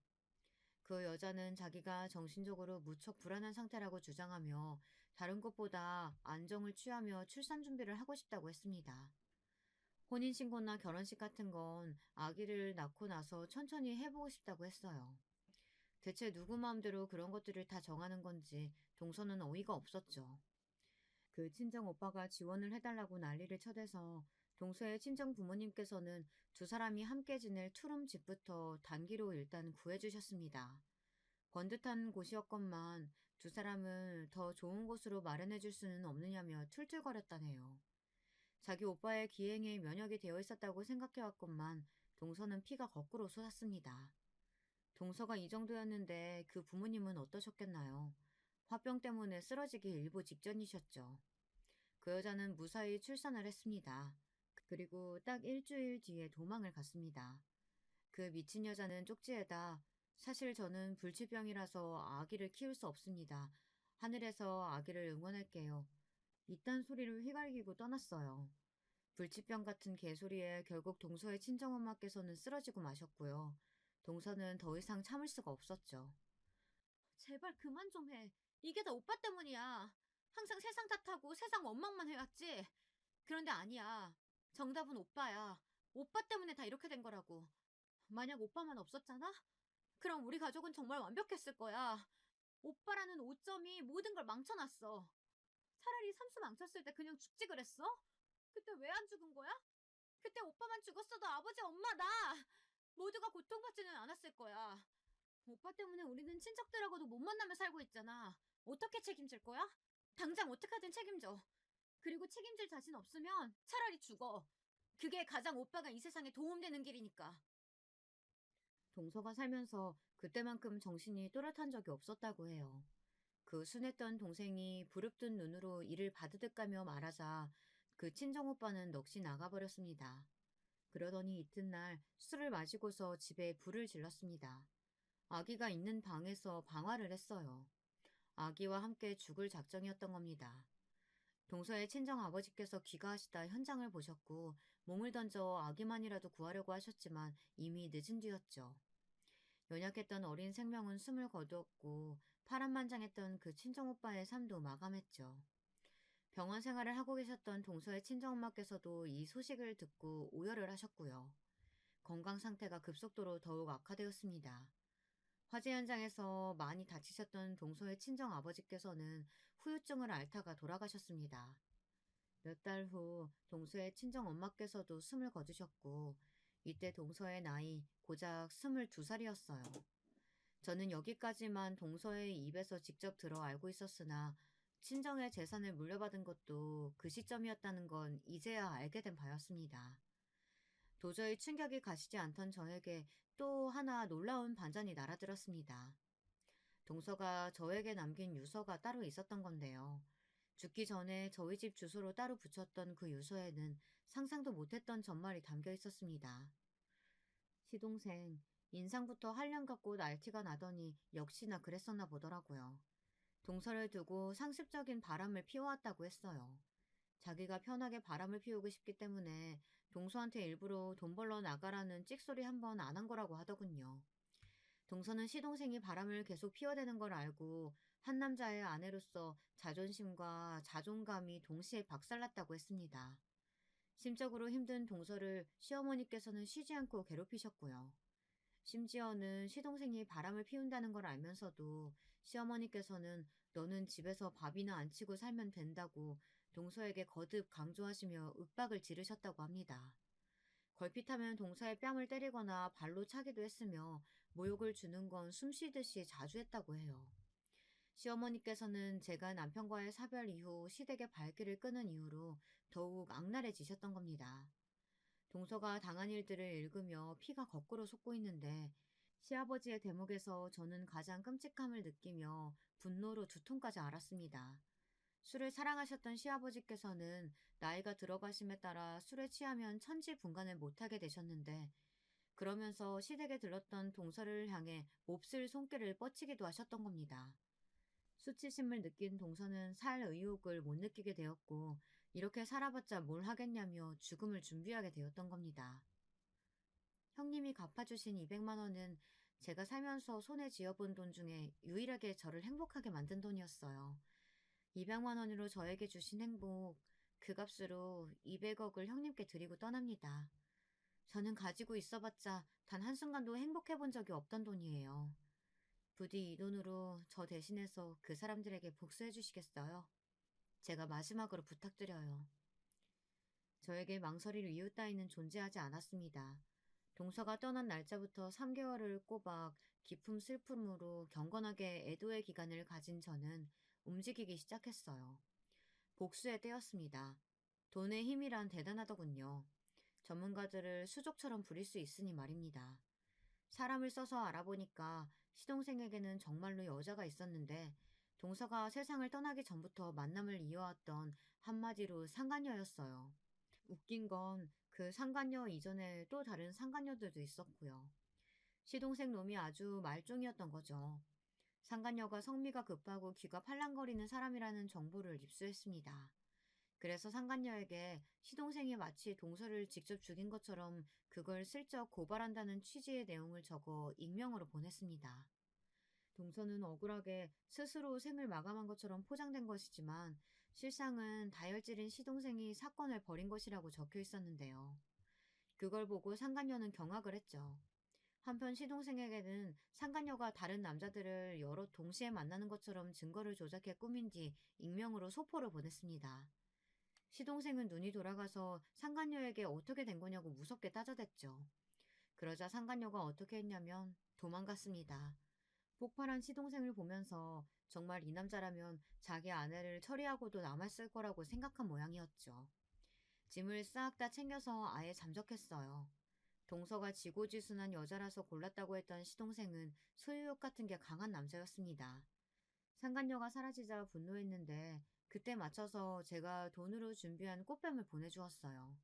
그 여자는 자기가 정신적으로 무척 불안한 상태라고 주장하며 다른 것보다 안정을 취하며 출산 준비를 하고 싶다고 했습니다. 혼인신고나 결혼식 같은 건 아기를 낳고 나서 천천히 해보고 싶다고 했어요. 대체 누구 마음대로 그런 것들을 다 정하는 건지 동서는 어이가 없었죠. 그 친정 오빠가 지원을 해달라고 난리를 쳐대서 동서의 친정 부모님께서는 두 사람이 함께 지낼 투룸 집부터 단기로 일단 구해주셨습니다. 번듯한 곳이었건만 두 사람을 더 좋은 곳으로 마련해줄 수는 없느냐며 툴툴거렸다네요. 자기 오빠의 기행에 면역이 되어 있었다고 생각해왔건만 동서는 피가 거꾸로 솟았습니다. 동서가 이 정도였는데 그 부모님은 어떠셨겠나요? 화병 때문에 쓰러지기 일보 직전이셨죠. 그 여자는 무사히 출산을 했습니다. 그리고 딱 일주일 뒤에 도망을 갔습니다. 그 미친 여자는 쪽지에다 사실 저는 불치병이라서 아기를 키울 수 없습니다. 하늘에서 아기를 응원할게요. 이딴 소리를 휘갈기고 떠났어요. 불치병 같은 개소리에 결국 동서의 친정엄마께서는 쓰러지고 마셨고요. 동서는 더 이상 참을 수가 없었죠. 제발 그만 좀 해. 이게 다 오빠 때문이야. 항상 세상 탓하고 세상 원망만 해왔지. 그런데 아니야. 정답은 오빠야. 오빠 때문에 다 이렇게 된 거라고. 만약 오빠만 없었잖아? 그럼 우리 가족은 정말 완벽했을 거야. 오빠라는 오점이 모든 걸 망쳐놨어. 차라리 삼수 망쳤을 때 그냥 죽지 그랬어? 그때 왜 안 죽은 거야? 그때 오빠만 죽었어도 아버지, 엄마, 나 모두가 고통받지는 않았을 거야. 오빠 때문에 우리는 친척들하고도 못 만나며 살고 있잖아. 어떻게 책임질 거야? 당장 어떻게든 책임져. 그리고 책임질 자신 없으면 차라리 죽어. 그게 가장 오빠가 이 세상에 도움되는 길이니까. 동서가 살면서 그때만큼 정신이 또렷한 적이 없었다고 해요. 그 순했던 동생이 부릅뜬 눈으로 이를 바드득 가며 말하자 그 친정오빠는 넋이 나가버렸습니다. 그러더니 이튿날 술을 마시고서 집에 불을 질렀습니다. 아기가 있는 방에서 방화를 했어요. 아기와 함께 죽을 작정이었던 겁니다. 동서의 친정 아버지께서 귀가하시다 현장을 보셨고 몸을 던져 아기만이라도 구하려고 하셨지만 이미 늦은 뒤였죠. 연약했던 어린 생명은 숨을 거두었고 파란만장했던 그 친정오빠의 삶도 마감했죠. 병원 생활을 하고 계셨던 동서의 친정엄마께서도 이 소식을 듣고 오열을 하셨고요. 건강 상태가 급속도로 더욱 악화되었습니다. 화재 현장에서 많이 다치셨던 동서의 친정 아버지께서는 후유증을 앓다가 돌아가셨습니다. 몇 달 후 동서의 친정 엄마께서도 숨을 거두셨고 이때 동서의 나이 고작 22살이었어요. 저는 여기까지만 동서의 입에서 직접 들어 알고 있었으나 친정의 재산을 물려받은 것도 그 시점이었다는 건 이제야 알게 된 바였습니다. 도저히 충격이 가시지 않던 저에게 또 하나 놀라운 반전이 날아들었습니다. 동서가 저에게 남긴 유서가 따로 있었던 건데요. 죽기 전에 저희 집 주소로 따로 붙였던 그 유서에는 상상도 못했던 전말이 담겨 있었습니다. 시동생, 인상부터 한량 같고 날티가 나더니 역시나 그랬었나 보더라고요. 동서를 두고 상습적인 바람을 피워왔다고 했어요. 자기가 편하게 바람을 피우고 싶기 때문에 동서한테 일부러 돈 벌러 나가라는 찍소리 한 번 안 한 거라고 하더군요. 동서는 시동생이 바람을 계속 피워대는 걸 알고 한 남자의 아내로서 자존심과 자존감이 동시에 박살났다고 했습니다. 심적으로 힘든 동서를 시어머니께서는 쉬지 않고 괴롭히셨고요. 심지어는 시동생이 바람을 피운다는 걸 알면서도 시어머니께서는 너는 집에서 밥이나 안 치고 살면 된다고 동서에게 거듭 강조하시며 윽박을 지르셨다고 합니다. 걸핏하면 동서의 뺨을 때리거나 발로 차기도 했으며 모욕을 주는 건 숨쉬듯이 자주 했다고 해요. 시어머니께서는 제가 남편과의 사별 이후 시댁의 발길을 끄는 이유로 더욱 악랄해지셨던 겁니다. 동서가 당한 일들을 읽으며 피가 거꾸로 솟고 있는데 시아버지의 대목에서 저는 가장 끔찍함을 느끼며 분노로 두통까지 앓았습니다. 술을 사랑하셨던 시아버지께서는 나이가 들어가심에 따라 술에 취하면 천지분간을 못하게 되셨는데 그러면서 시댁에 들렀던 동서를 향해 몹쓸 손길을 뻗치기도 하셨던 겁니다. 수치심을 느낀 동서는 살 의욕을 못 느끼게 되었고 이렇게 살아봤자 뭘 하겠냐며 죽음을 준비하게 되었던 겁니다. 형님이 갚아주신 200만 원은 제가 살면서 손에 쥐어본 돈 중에 유일하게 저를 행복하게 만든 돈이었어요. 200만 원으로 저에게 주신 행복, 그 값으로 200억을 형님께 드리고 떠납니다. 저는 가지고 있어봤자 단 한순간도 행복해 본 적이 없던 돈이에요. 부디 이 돈으로 저 대신해서 그 사람들에게 복수해 주시겠어요? 제가 마지막으로 부탁드려요. 저에게 망설일 이유 따위는 존재하지 않았습니다. 동서가 떠난 날짜부터 3개월을 꼬박 깊은 슬픔으로 경건하게 애도의 기간을 가진 저는 움직이기 시작했어요. 복수의 때였습니다. 돈의 힘이란 대단하더군요. 전문가들을 수족처럼 부릴 수 있으니 말입니다. 사람을 써서 알아보니까 시동생에게는 정말로 여자가 있었는데 동서가 세상을 떠나기 전부터 만남을 이어왔던 한마디로 상간녀였어요. 웃긴 건 그 상간녀 이전에 또 다른 상간녀들도 있었고요. 시동생 놈이 아주 말종이었던 거죠. 상간녀가 성미가 급하고 귀가 팔랑거리는 사람이라는 정보를 입수했습니다. 그래서 상간녀에게 시동생이 마치 동서를 직접 죽인 것처럼 그걸 슬쩍 고발한다는 취지의 내용을 적어 익명으로 보냈습니다. 동서는 억울하게 스스로 생을 마감한 것처럼 포장된 것이지만 실상은 다혈질인 시동생이 사건을 벌인 것이라고 적혀 있었는데요. 그걸 보고 상간녀는 경악을 했죠. 한편 시동생에게는 상간녀가 다른 남자들을 여러 동시에 만나는 것처럼 증거를 조작해 꾸민 뒤 익명으로 소포를 보냈습니다. 시동생은 눈이 돌아가서 상간녀에게 어떻게 된 거냐고 무섭게 따져댔죠. 그러자 상간녀가 어떻게 했냐면 도망갔습니다. 폭발한 시동생을 보면서 정말 이 남자라면 자기 아내를 처리하고도 남았을 거라고 생각한 모양이었죠. 짐을 싹 다 챙겨서 아예 잠적했어요. 동서가 지고지순한 여자라서 골랐다고 했던 시동생은 소유욕 같은 게 강한 남자였습니다. 상간녀가 사라지자 분노했는데 그때 맞춰서 제가 돈으로 준비한 꽃뱀을 보내주었어요.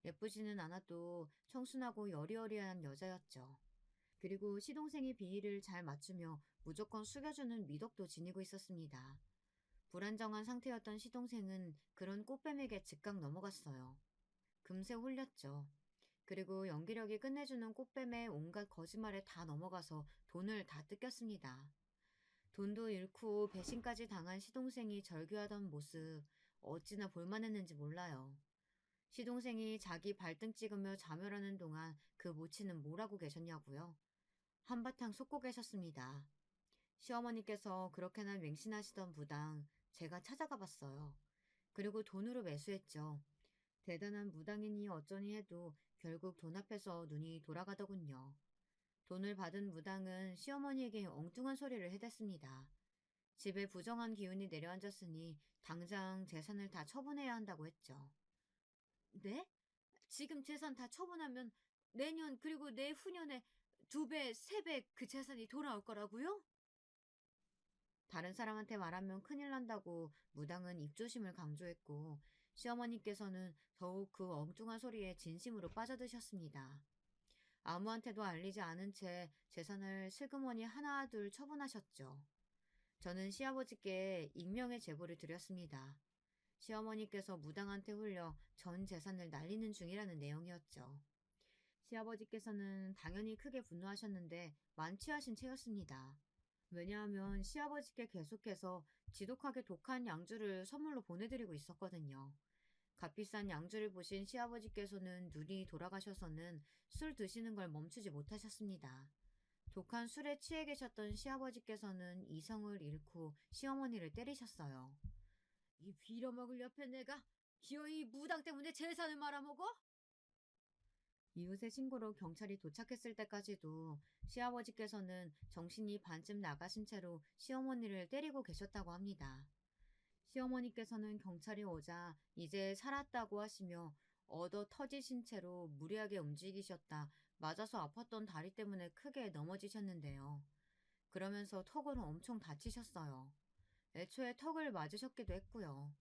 예쁘지는 않아도 청순하고 여리여리한 여자였죠. 그리고 시동생이 비위를 잘 맞추며 무조건 숙여주는 미덕도 지니고 있었습니다. 불안정한 상태였던 시동생은 그런 꽃뱀에게 즉각 넘어갔어요. 금세 홀렸죠. 그리고 연기력이 끝내주는 꽃뱀의 온갖 거짓말에 다 넘어가서 돈을 다 뜯겼습니다. 돈도 잃고 배신까지 당한 시동생이 절규하던 모습 어찌나 볼만했는지 몰라요. 시동생이 자기 발등 찍으며 자멸하는 동안 그 모치는 뭘 하고 계셨냐고요? 한바탕 솟고 계셨습니다. 시어머니께서 그렇게나 맹신하시던 무당 제가 찾아가 봤어요. 그리고 돈으로 매수했죠. 대단한 무당이니 어쩌니 해도 결국 돈 앞에서 눈이 돌아가더군요. 돈을 받은 무당은 시어머니에게 엉뚱한 소리를 해댔습니다. 집에 부정한 기운이 내려앉았으니 당장 재산을 다 처분해야 한다고 했죠. 네? 지금 재산 다 처분하면 내년 그리고 내후년에 2배, 3배 그 재산이 돌아올 거라고요? 다른 사람한테 말하면 큰일 난다고 무당은 입조심을 강조했고 시어머니께서는 더욱 그 엉뚱한 소리에 진심으로 빠져드셨습니다. 아무한테도 알리지 않은 채 재산을 슬그머니 하나둘 처분하셨죠. 저는 시아버지께 익명의 제보를 드렸습니다. 시어머니께서 무당한테 홀려 전 재산을 날리는 중이라는 내용이었죠. 시아버지께서는 당연히 크게 분노하셨는데 만취하신 채였습니다. 왜냐하면 시아버지께 계속해서 지독하게 독한 양주를 선물로 보내드리고 있었거든요. 값비싼 양주를 보신 시아버지께서는 눈이 돌아가셔서는 술 드시는 걸 멈추지 못하셨습니다. 독한 술에 취해 계셨던 시아버지께서는 이성을 잃고 시어머니를 때리셨어요. 이 빌어먹을 옆에 내가 기어이 무당 때문에 재산을 말아먹어? 이웃의 신고로 경찰이 도착했을 때까지도 시아버지께서는 정신이 반쯤 나가신 채로 시어머니를 때리고 계셨다고 합니다. 시어머니께서는 경찰이 오자 이제 살았다고 하시며 얻어 터지신 채로 무리하게 움직이셨다 맞아서 아팠던 다리 때문에 크게 넘어지셨는데요. 그러면서 턱으로 엄청 다치셨어요. 애초에 턱을 맞으셨기도 했고요.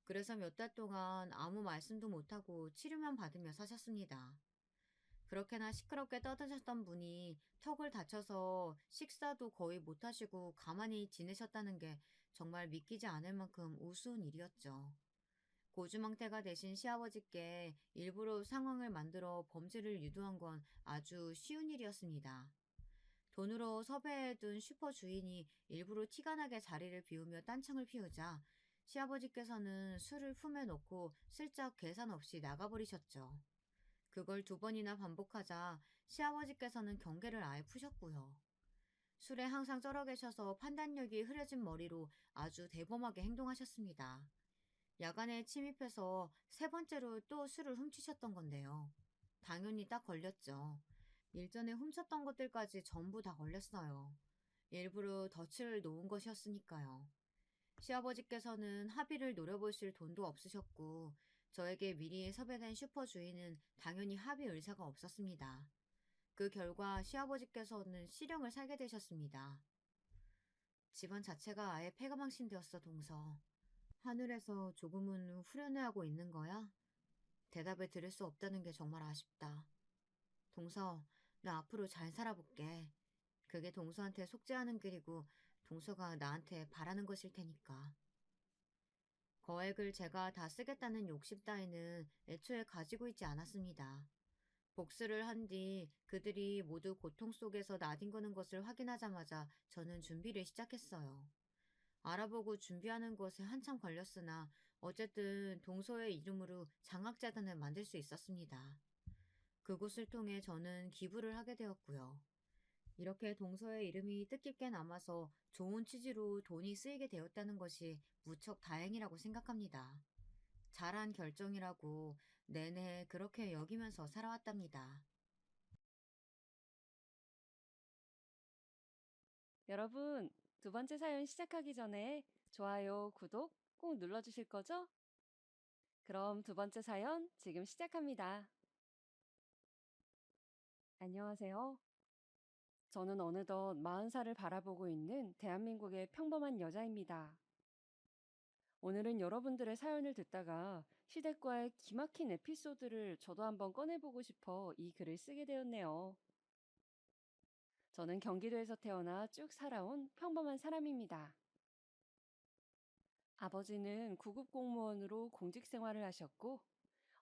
그래서 몇 달 동안 아무 말씀도 못하고 치료만 받으며 사셨습니다. 그렇게나 시끄럽게 떠드셨던 분이 턱을 다쳐서 식사도 거의 못하시고 가만히 지내셨다는 게 정말 믿기지 않을 만큼 우스운 일이었죠. 고주망태가 되신 시아버지께 일부러 상황을 만들어 범죄를 유도한 건 아주 쉬운 일이었습니다. 돈으로 섭외해둔 슈퍼 주인이 일부러 티가 나게 자리를 비우며 딴청을 피우자 시아버지께서는 술을 품에 넣고 슬쩍 계산 없이 나가버리셨죠. 그걸 두 번이나 반복하자 시아버지께서는 경계를 아예 푸셨고요. 술에 항상 쩔어 계셔서 판단력이 흐려진 머리로 아주 대범하게 행동하셨습니다. 야간에 침입해서 세 번째로 또 술을 훔치셨던 건데요. 당연히 딱 걸렸죠. 일전에 훔쳤던 것들까지 전부 다 걸렸어요. 일부러 덫을 놓은 것이었으니까요. 시아버지께서는 합의를 노려보실 돈도 없으셨고 저에게 미리 섭외된 슈퍼 주인은 당연히 합의 의사가 없었습니다. 그 결과 시아버지께서는 실형을 살게 되셨습니다. 집안 자체가 아예 폐가망신되었어, 동서. 하늘에서 조금은 후련해하고 있는 거야? 대답을 들을 수 없다는 게 정말 아쉽다. 동서, 나 앞으로 잘 살아볼게. 그게 동서한테 속죄하는 길이고 동서가 나한테 바라는 것일 테니까. 거액을 제가 다 쓰겠다는 욕심 따위는 애초에 가지고 있지 않았습니다. 복수를 한 뒤 그들이 모두 고통 속에서 나뒹구는 것을 확인하자마자 저는 준비를 시작했어요. 알아보고 준비하는 것에 한참 걸렸으나 어쨌든 동서의 이름으로 장학재단을 만들 수 있었습니다. 그곳을 통해 저는 기부를 하게 되었고요. 이렇게 동서의 이름이 뜻깊게 남아서 좋은 취지로 돈이 쓰이게 되었다는 것이 무척 다행이라고 생각합니다. 잘한 결정이라고 내내 그렇게 여기면서 살아왔답니다. 여러분, 두 번째 사연 시작하기 전에 좋아요, 구독 꼭 눌러주실 거죠? 그럼 두 번째 사연 지금 시작합니다. 안녕하세요. 저는 어느덧 40살을 바라보고 있는 대한민국의 평범한 여자입니다. 오늘은 여러분들의 사연을 듣다가 시댁과의 기막힌 에피소드를 저도 한번 꺼내보고 싶어 이 글을 쓰게 되었네요. 저는 경기도에서 태어나 쭉 살아온 평범한 사람입니다. 아버지는 구급 공무원으로 공직 생활을 하셨고,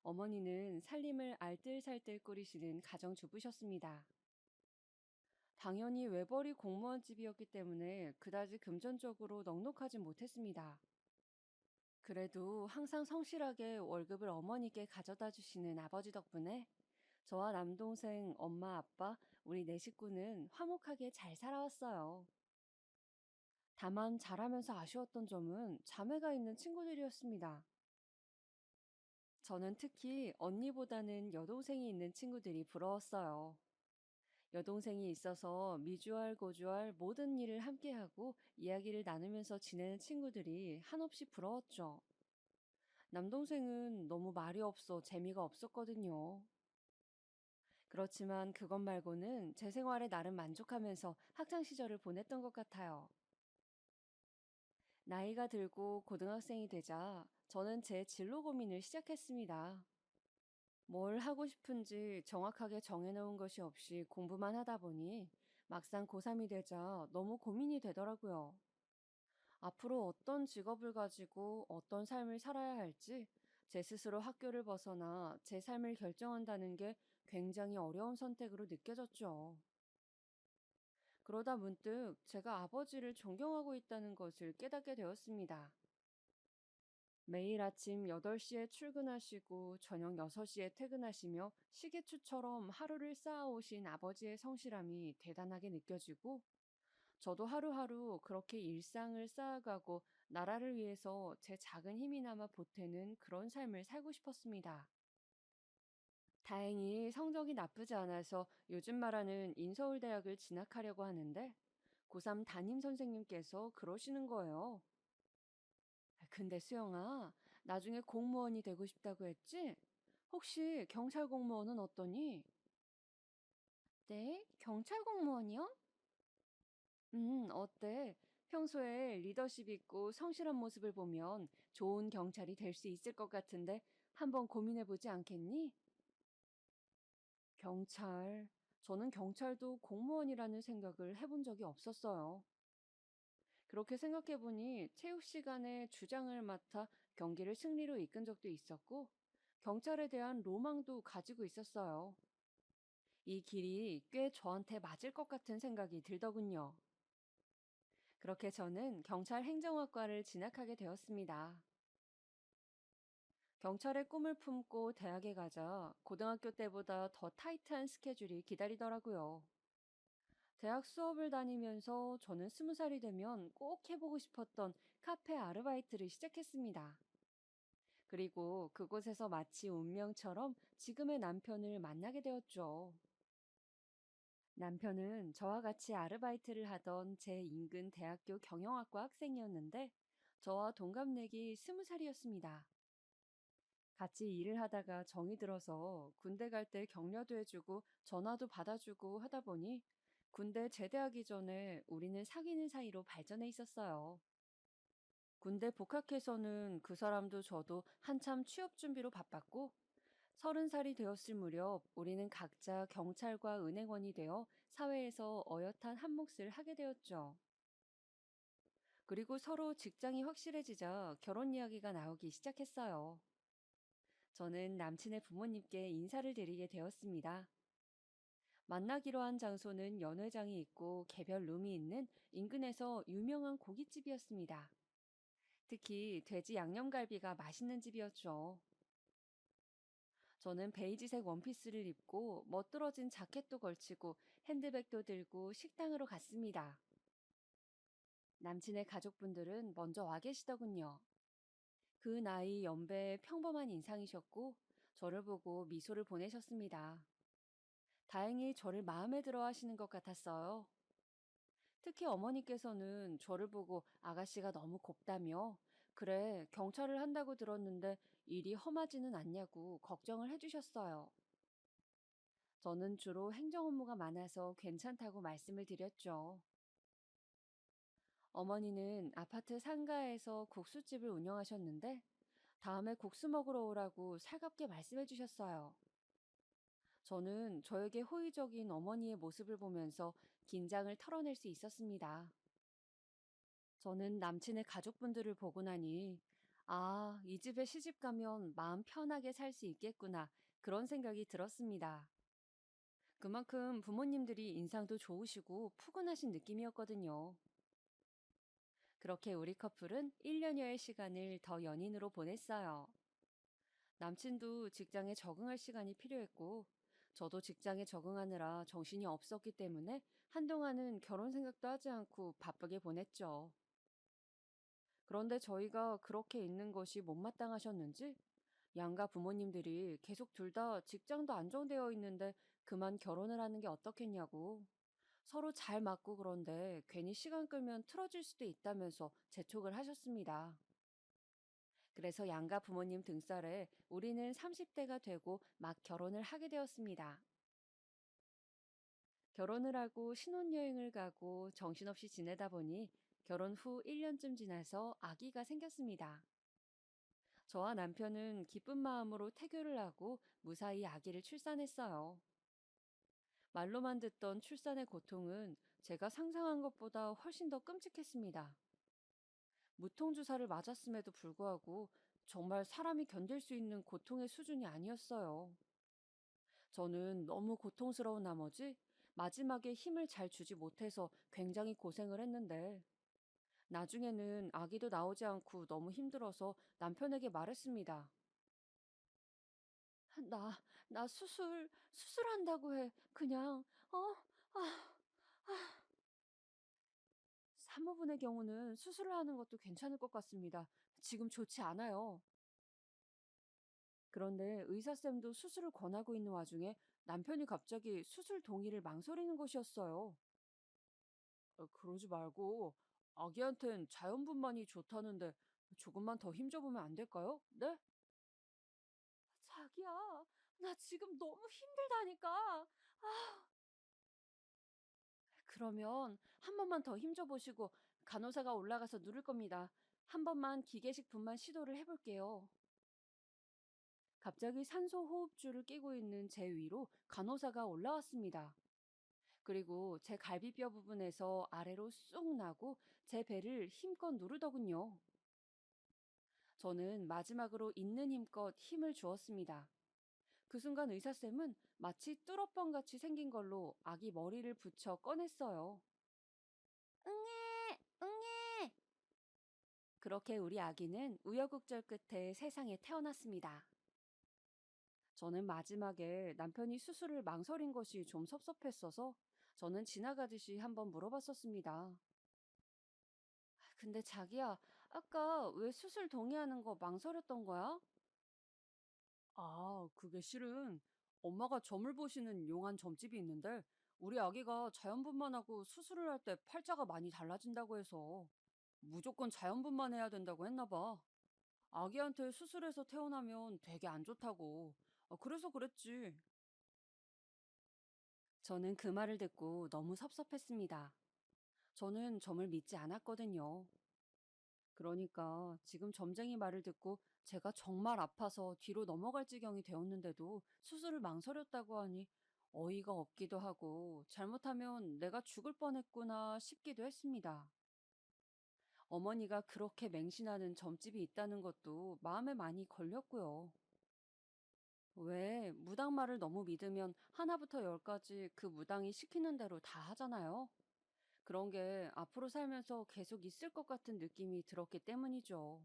어머니는 살림을 알뜰살뜰 꾸리시는 가정주부셨습니다. 당연히 외벌이 공무원 집이었기 때문에 그다지 금전적으로 넉넉하진 못했습니다. 그래도 항상 성실하게 월급을 어머니께 가져다 주시는 아버지 덕분에 저와 남동생, 엄마, 아빠, 우리 네 식구는 화목하게 잘 살아왔어요. 다만 자라면서 아쉬웠던 점은 자매가 있는 친구들이었습니다. 저는 특히 언니보다는 여동생이 있는 친구들이 부러웠어요. 여동생이 있어서 미주알 고주알 모든 일을 함께하고 이야기를 나누면서 지내는 친구들이 한없이 부러웠죠. 남동생은 너무 말이 없어 재미가 없었거든요. 그렇지만 그것 말고는 제 생활에 나름 만족하면서 학창 시절을 보냈던 것 같아요. 나이가 들고 고등학생이 되자 저는 제 진로 고민을 시작했습니다. 뭘 하고 싶은지 정확하게 정해놓은 것이 없이 공부만 하다 보니 막상 고3이 되자 너무 고민이 되더라고요. 앞으로 어떤 직업을 가지고 어떤 삶을 살아야 할지 제 스스로 학교를 벗어나 제 삶을 결정한다는 게 굉장히 어려운 선택으로 느껴졌죠. 그러다 문득 제가 아버지를 존경하고 있다는 것을 깨닫게 되었습니다. 매일 아침 8시에 출근하시고 저녁 6시에 퇴근하시며 시계추처럼 하루를 쌓아오신 아버지의 성실함이 대단하게 느껴지고 저도 하루하루 그렇게 일상을 쌓아가고 나라를 위해서 제 작은 힘이나마 보태는 그런 삶을 살고 싶었습니다. 다행히 성적이 나쁘지 않아서 요즘 말하는 인서울대학을 진학하려고 하는데 고3 담임 선생님께서 그러시는 거예요. 근데 수영아, 나중에 공무원이 되고 싶다고 했지? 혹시 경찰 공무원은 어떠니? 네, 경찰 공무원이요? 어때? 평소에 리더십 있고 성실한 모습을 보면 좋은 경찰이 될 수 있을 것 같은데 한번 고민해보지 않겠니? 경찰. 저는 경찰도 공무원이라는 생각을 해본 적이 없었어요. 그렇게 생각해보니 체육 시간에 주장을 맡아 경기를 승리로 이끈 적도 있었고, 경찰에 대한 로망도 가지고 있었어요. 이 길이 꽤 저한테 맞을 것 같은 생각이 들더군요. 그렇게 저는 경찰 행정학과를 진학하게 되었습니다. 경찰의 꿈을 품고 대학에 가자 고등학교 때보다 더 타이트한 스케줄이 기다리더라고요. 대학 수업을 다니면서 저는 20살이 되면 꼭 해보고 싶었던 카페 아르바이트를 시작했습니다. 그리고 그곳에서 마치 운명처럼 지금의 남편을 만나게 되었죠. 남편은 저와 같이 아르바이트를 하던 제 인근 대학교 경영학과 학생이었는데 저와 동갑내기 20살이었습니다. 같이 일을 하다가 정이 들어서 군대 갈 때 격려도 해주고 전화도 받아주고 하다 보니 군대 제대하기 전에 우리는 사귀는 사이로 발전해 있었어요. 군대 복학해서는 그 사람도 저도 한참 취업 준비로 바빴고 30살이 되었을 무렵 우리는 각자 경찰과 은행원이 되어 사회에서 어엿한 한 몫을 하게 되었죠. 그리고 서로 직장이 확실해지자 결혼 이야기가 나오기 시작했어요. 저는 남친의 부모님께 인사를 드리게 되었습니다. 만나기로 한 장소는 연회장이 있고 개별 룸이 있는 인근에서 유명한 고깃집이었습니다. 특히 돼지 양념갈비가 맛있는 집이었죠. 저는 베이지색 원피스를 입고 멋들어진 자켓도 걸치고 핸드백도 들고 식당으로 갔습니다. 남친의 가족분들은 먼저 와 계시더군요. 그 나이 연배의 평범한 인상이셨고 저를 보고 미소를 보내셨습니다. 다행히 저를 마음에 들어 하시는 것 같았어요. 특히 어머니께서는 저를 보고 아가씨가 너무 곱다며 그래, 경찰을 한다고 들었는데 일이 험하지는 않냐고 걱정을 해주셨어요. 저는 주로 행정 업무가 많아서 괜찮다고 말씀을 드렸죠. 어머니는 아파트 상가에서 국수집을 운영하셨는데 다음에 국수 먹으러 오라고 살갑게 말씀해 주셨어요. 저는 저에게 호의적인 어머니의 모습을 보면서 긴장을 털어낼 수 있었습니다. 저는 남친의 가족분들을 보고 나니, 아, 이 집에 시집 가면 마음 편하게 살 수 있겠구나. 그런 생각이 들었습니다. 그만큼 부모님들이 인상도 좋으시고 푸근하신 느낌이었거든요. 그렇게 우리 커플은 1년여의 시간을 더 연인으로 보냈어요. 남친도 직장에 적응할 시간이 필요했고, 저도 직장에 적응하느라 정신이 없었기 때문에 한동안은 결혼 생각도 하지 않고 바쁘게 보냈죠. 그런데 저희가 그렇게 있는 것이 못마땅하셨는지 양가 부모님들이 계속 둘 다 직장도 안정되어 있는데 그만 결혼을 하는 게 어떻겠냐고 서로 잘 맞고 그런데 괜히 시간 끌면 틀어질 수도 있다면서 재촉을 하셨습니다. 그래서 양가 부모님 등살에 우리는 30대가 되고 막 결혼을 하게 되었습니다. 결혼을 하고 신혼여행을 가고 정신없이 지내다 보니 결혼 후 1년쯤 지나서 아기가 생겼습니다. 저와 남편은 기쁜 마음으로 태교를 하고 무사히 아기를 출산했어요. 말로만 듣던 출산의 고통은 제가 상상한 것보다 훨씬 더 끔찍했습니다. 무통주사를 맞았음에도 불구하고 정말 사람이 견딜 수 있는 고통의 수준이 아니었어요. 저는 너무 고통스러운 나머지 마지막에 힘을 잘 주지 못해서 굉장히 고생을 했는데 나중에는 아기도 나오지 않고 너무 힘들어서 남편에게 말했습니다. 나, 나 수술한다고 해. 그냥, 어? 아, 사모분의 경우는 수술을 하는 것도 괜찮을 것 같습니다. 지금 좋지 않아요. 그런데 의사쌤도 수술을 권하고 있는 와중에 남편이 갑자기 수술 동의를 망설이는 것이었어요. 그러지 말고 아기한텐 자연분만이 좋다는데 조금만 더 힘줘보면 안 될까요? 네? 자기야, 나 지금 너무 힘들다니까. 그러면 한 번만 더 힘줘보시고 간호사가 올라가서 누를 겁니다. 한 번만 기계식 분만 시도를 해볼게요. 갑자기 산소 호흡줄을 끼고 있는 제 위로 간호사가 올라왔습니다. 그리고 제 갈비뼈 부분에서 아래로 쑥 나고 제 배를 힘껏 누르더군요. 저는 마지막으로 있는 힘껏 힘을 주었습니다. 그 순간 의사쌤은 마치 뚫어뻥 같이 생긴 걸로 아기 머리를 붙여 꺼냈어요. 응애, 응애! 그렇게 우리 아기는 우여곡절 끝에 세상에 태어났습니다. 저는 마지막에 남편이 수술을 망설인 것이 좀 섭섭했어서 저는 지나가듯이 한번 물어봤었습니다. 근데 자기야, 아까 왜 수술 동의하는 거 망설였던 거야? 그게 실은 엄마가 점을 보시는 용한 점집이 있는데 우리 아기가 자연분만하고 수술을 할 때 팔자가 많이 달라진다고 해서 무조건 자연분만해야 된다고 했나 봐. 아기한테 수술해서 태어나면 되게 안 좋다고. 그래서 그랬지. 저는 그 말을 듣고 너무 섭섭했습니다. 저는 점을 믿지 않았거든요. 그러니까 지금 점쟁이 말을 듣고 제가 정말 아파서 뒤로 넘어갈 지경이 되었는데도 수술을 망설였다고 하니 어이가 없기도 하고 잘못하면 내가 죽을 뻔했구나 싶기도 했습니다. 어머니가 그렇게 맹신하는 점집이 있다는 것도 마음에 많이 걸렸고요. 왜 무당말을 너무 믿으면 하나부터 열까지 그 무당이 시키는 대로 다 하잖아요. 그런 게 앞으로 살면서 계속 있을 것 같은 느낌이 들었기 때문이죠.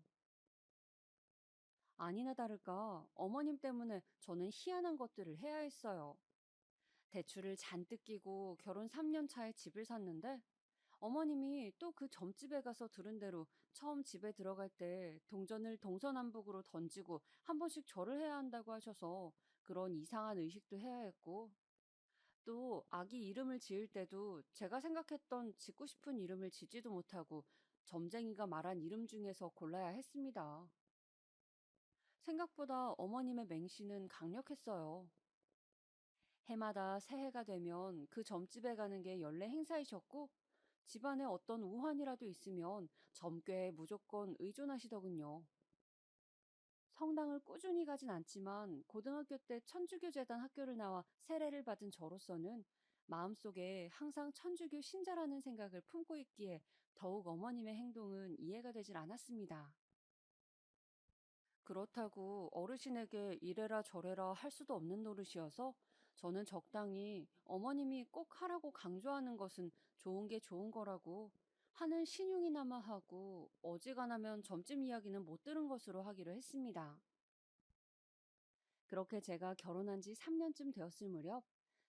아니나 다를까 어머님 때문에 저는 희한한 것들을 해야 했어요. 대출을 잔뜩 끼고 결혼 3년 차에 집을 샀는데 어머님이 또 그 점집에 가서 들은 대로 처음 집에 들어갈 때 동전을 동서남북으로 던지고 한 번씩 절을 해야 한다고 하셔서 그런 이상한 의식도 해야 했고 또 아기 이름을 지을 때도 제가 생각했던 짓고 싶은 이름을 짓지도 못하고 점쟁이가 말한 이름 중에서 골라야 했습니다. 생각보다 어머님의 맹신은 강력했어요. 해마다 새해가 되면 그 점집에 가는 게 연례 행사이셨고 집안에 어떤 우환이라도 있으면 점괘에 무조건 의존하시더군요. 성당을 꾸준히 가진 않지만 고등학교 때 천주교 재단 학교를 나와 세례를 받은 저로서는 마음속에 항상 천주교 신자라는 생각을 품고 있기에 더욱 어머님의 행동은 이해가 되질 않았습니다. 그렇다고 어르신에게 이래라 저래라 할 수도 없는 노릇이어서 저는 적당히 어머님이 꼭 하라고 강조하는 것은 좋은 게 좋은 거라고 하는 신용이나마 하고 어지간하면 점집 이야기는 못 들은 것으로 하기로 했습니다. 그렇게 제가 결혼한 지 3년쯤 되었을 무렵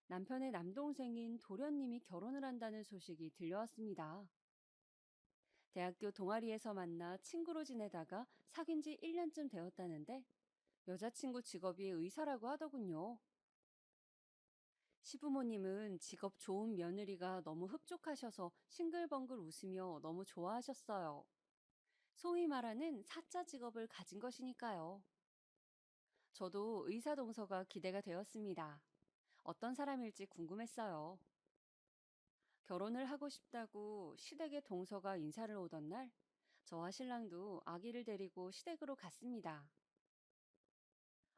남편의 남동생인 도련님이 결혼을 한다는 소식이 들려왔습니다. 대학교 동아리에서 만나 친구로 지내다가 사귄 지 1년쯤 되었다는데 여자친구 직업이 의사라고 하더군요. 시부모님은 직업 좋은 며느리가 너무 흡족하셔서 싱글벙글 웃으며 너무 좋아하셨어요. 소위 말하는 사자 직업을 가진 것이니까요. 저도 의사 동서가 기대가 되었습니다. 어떤 사람일지 궁금했어요. 결혼을 하고 싶다고 시댁의 동서가 인사를 오던 날, 저와 신랑도 아기를 데리고 시댁으로 갔습니다.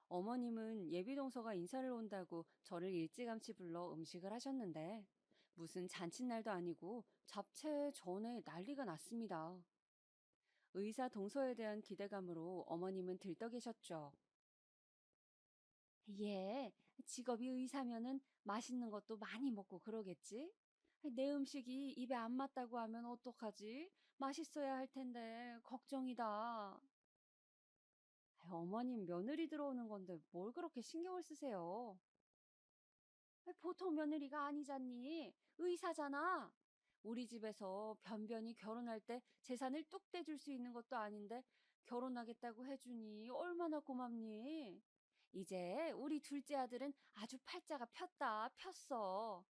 어머님은 예비동서가 인사를 온다고 저를 일찌감치 불러 음식을 하셨는데 무슨 잔칫날도 아니고 잡채 전에 난리가 났습니다. 의사 동서에 대한 기대감으로 어머님은 들떠계셨죠. 예, 직업이 의사면은 맛있는 것도 많이 먹고 그러겠지? 내 음식이 입에 안 맞다고 하면 어떡하지? 맛있어야 할 텐데, 걱정이다. 어머님 며느리 들어오는 건데 뭘 그렇게 신경을 쓰세요? 보통 며느리가 아니잖니. 의사잖아. 우리 집에서 변변히 결혼할 때 재산을 뚝 떼줄 수 있는 것도 아닌데 결혼하겠다고 해주니 얼마나 고맙니? 이제 우리 둘째 아들은 아주 팔자가 폈다, 폈어.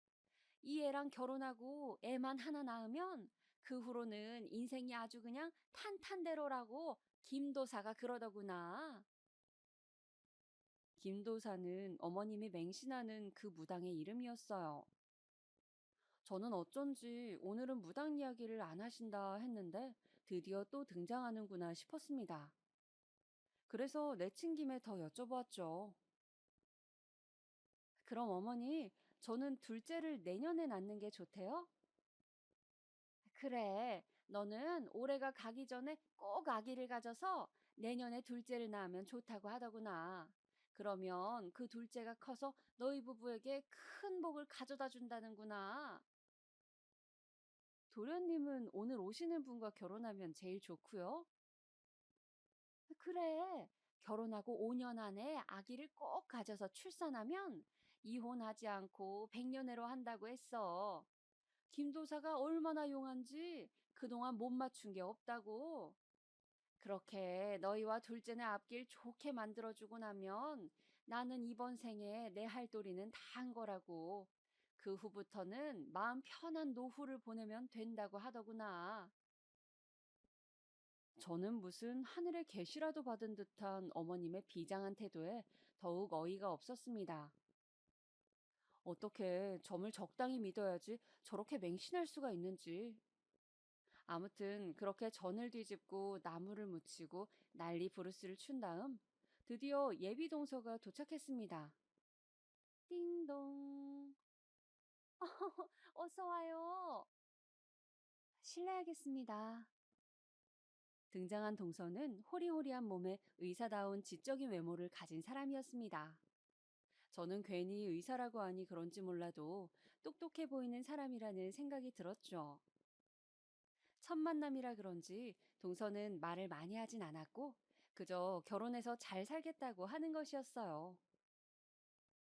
이 애랑 결혼하고 애만 하나 낳으면 그 후로는 인생이 아주 그냥 탄탄대로라고 김도사가 그러더구나. 김도사는 어머님이 맹신하는 그 무당의 이름이었어요. 저는 어쩐지 오늘은 무당 이야기를 안 하신다 했는데 드디어 또 등장하는구나 싶었습니다. 그래서 내친 김에 더 여쭤보았죠. 그럼 어머니, 저는 둘째를 내년에 낳는 게 좋대요? 그래, 너는 올해가 가기 전에 꼭 아기를 가져서 내년에 둘째를 낳으면 좋다고 하더구나. 그러면 그 둘째가 커서 너희 부부에게 큰 복을 가져다 준다는구나. 도련님은 오늘 오시는 분과 결혼하면 제일 좋고요. 그래. 결혼하고 5년 안에 아기를 꼭 가져서 출산하면 이혼하지 않고 백년해로 한다고 했어. 김도사가 얼마나 용한지 그동안 못 맞춘 게 없다고. 그렇게 너희와 둘째네 앞길 좋게 만들어주고 나면 나는 이번 생에 내 할 도리는 다 한 거라고. 그 후부터는 마음 편한 노후를 보내면 된다고 하더구나. 저는 무슨 하늘의 계시라도 받은 듯한 어머님의 비장한 태도에 더욱 어이가 없었습니다. 어떻게 점을 적당히 믿어야지 저렇게 맹신할 수가 있는지. 아무튼 그렇게 전을 뒤집고 나무를 묻히고 난리 부르스를 춘 다음 드디어 예비 동서가 도착했습니다. 띵동. 어서 와요. 실례하겠습니다. 등장한 동서는 호리호리한 몸에 의사다운 지적인 외모를 가진 사람이었습니다. 저는 괜히 의사라고 하니 그런지 몰라도 똑똑해 보이는 사람이라는 생각이 들었죠. 첫 만남이라 그런지 동서는 말을 많이 하진 않았고 그저 결혼해서 잘 살겠다고 하는 것이었어요.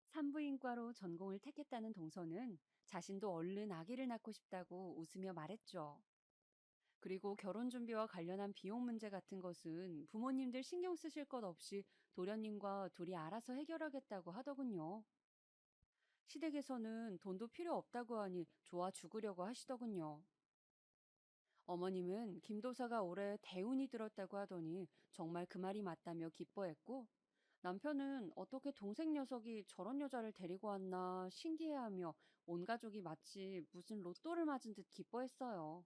산부인과로 전공을 택했다는 동서는 자신도 얼른 아기를 낳고 싶다고 웃으며 말했죠. 그리고 결혼 준비와 관련한 비용 문제 같은 것은 부모님들 신경 쓰실 것 없이 도련님과 둘이 알아서 해결하겠다고 하더군요. 시댁에서는 돈도 필요 없다고 하니 좋아 죽으려고 하시더군요. 어머님은 김도사가 올해 대운이 들었다고 하더니 정말 그 말이 맞다며 기뻐했고 남편은 어떻게 동생 녀석이 저런 여자를 데리고 왔나 신기해하며 온 가족이 마치 무슨 로또를 맞은 듯 기뻐했어요.